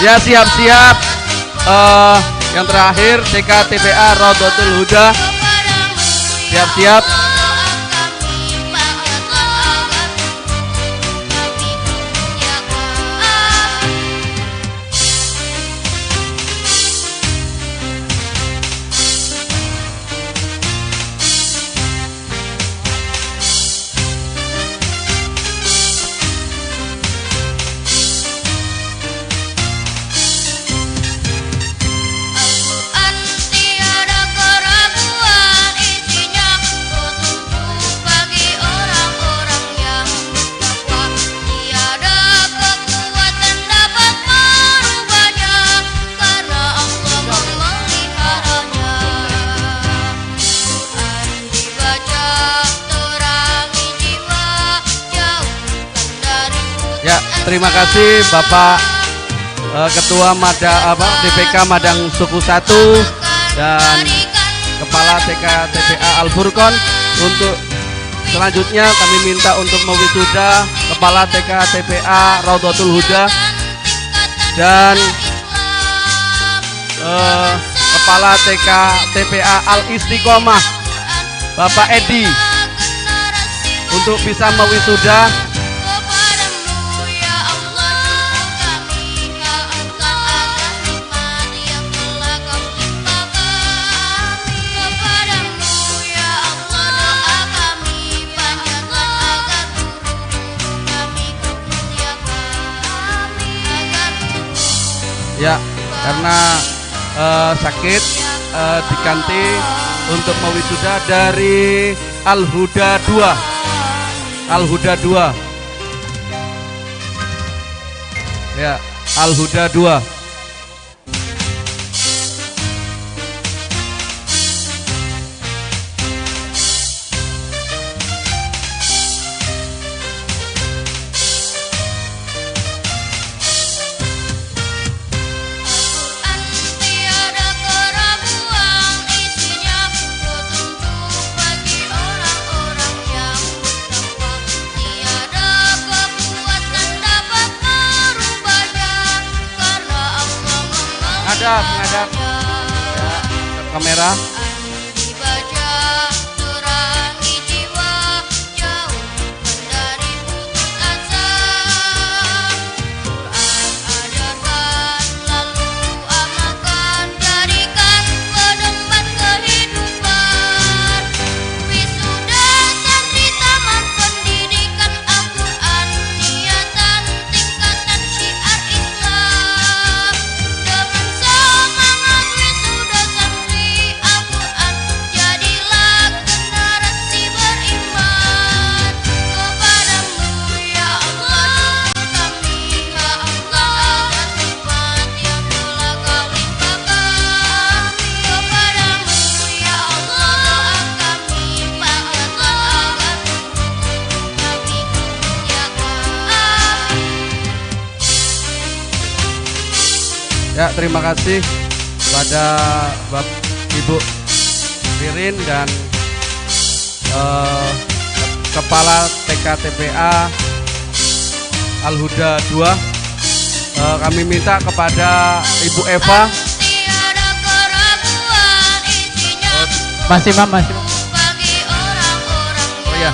[SPEAKER 10] Ya, siap-siap. Yang terakhir TKTPA Rodotul Huda. Siap-siap. Ya, terima kasih Bapak Ketua DPK Madang Suku 1 dan Kepala TK TPA Al Furqon. Untuk selanjutnya kami minta untuk mewisuda Kepala TK TPA Raudhatul Huda dan Kepala TK TPA Al Istiqomah Bapak Edi untuk bisa mewisuda. Ya, karena sakit diganti untuk mewisuda dari Al Huda 2. Al Huda 2. Ya, Al Huda 2. Menghadap ya, kamera. Ya, terima kasih kepada Ibu Ririn dan Kepala TK TPA Al Huda 2. Kami minta kepada Ibu Eva.
[SPEAKER 12] Masih Mam, masih.
[SPEAKER 10] Oh ya.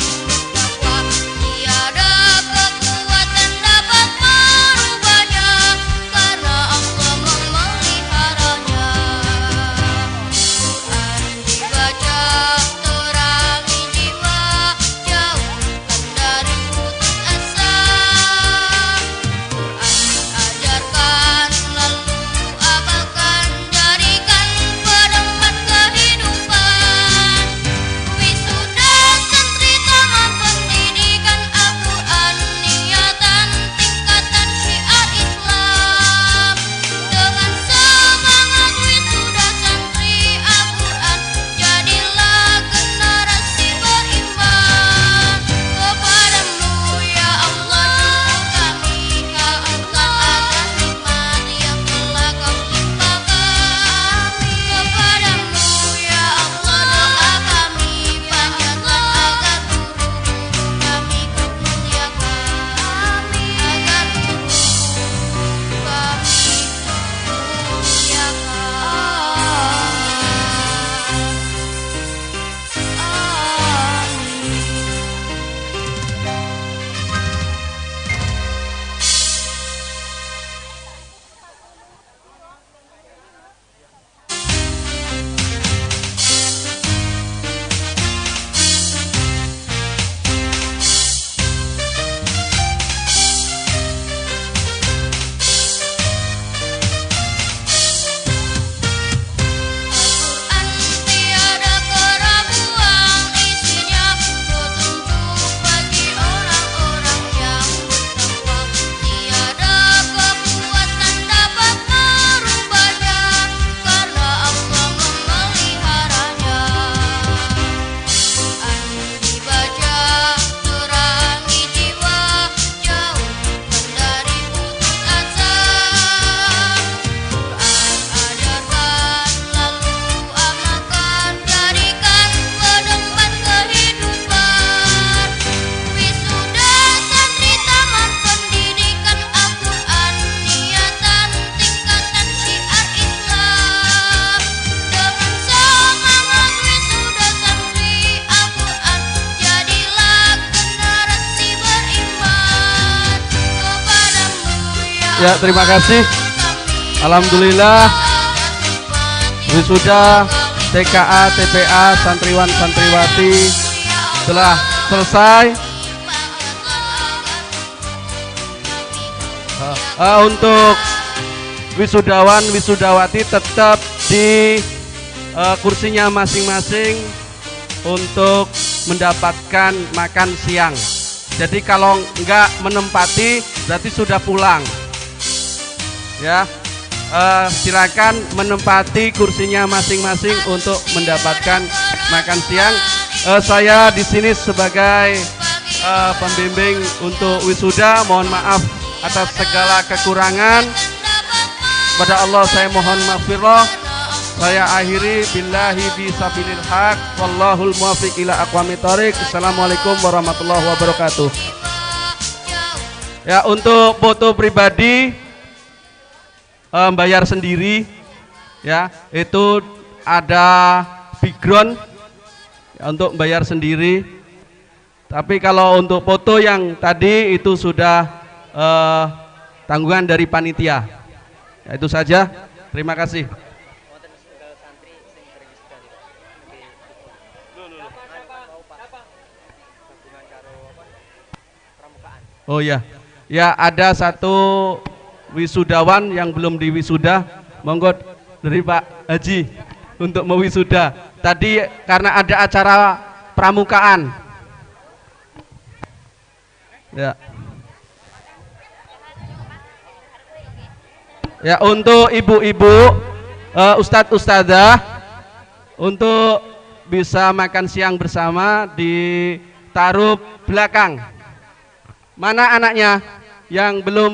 [SPEAKER 10] Ya, terima kasih. Alhamdulillah wisuda TKA, TPA, santriwan, santriwati telah selesai. Untuk wisudawan, wisudawati tetap di kursinya masing-masing untuk mendapatkan makan siang. Jadi kalau enggak menempati berarti sudah pulang. Ya, silakan menempati kursinya masing-masing untuk mendapatkan makan siang. Saya di sini sebagai pembimbing untuk wisuda, mohon maaf atas segala kekurangan. Pada Allah saya mohon maghfirah. Saya akhiri billahi bisabilil haq wallahul muwaffiq ila aqwamit thoriq. Assalamualaikum warahmatullahi wabarakatuh. Ya, untuk foto pribadi bayar sendiri ya, itu ada background ya, untuk bayar sendiri. Tapi kalau untuk foto yang tadi itu sudah tanggungan dari panitia. Ya, itu saja. Terima kasih. Oh ya, ya ada satu wisudawan yang belum diwisuda, monggo dari Pak Haji untuk mewisuda. Tadi karena ada acara pramukaan. Ya. Ya, untuk ibu-ibu, ustadz ustadzah, untuk bisa makan siang bersama ditaruh belakang. Mana anaknya yang belum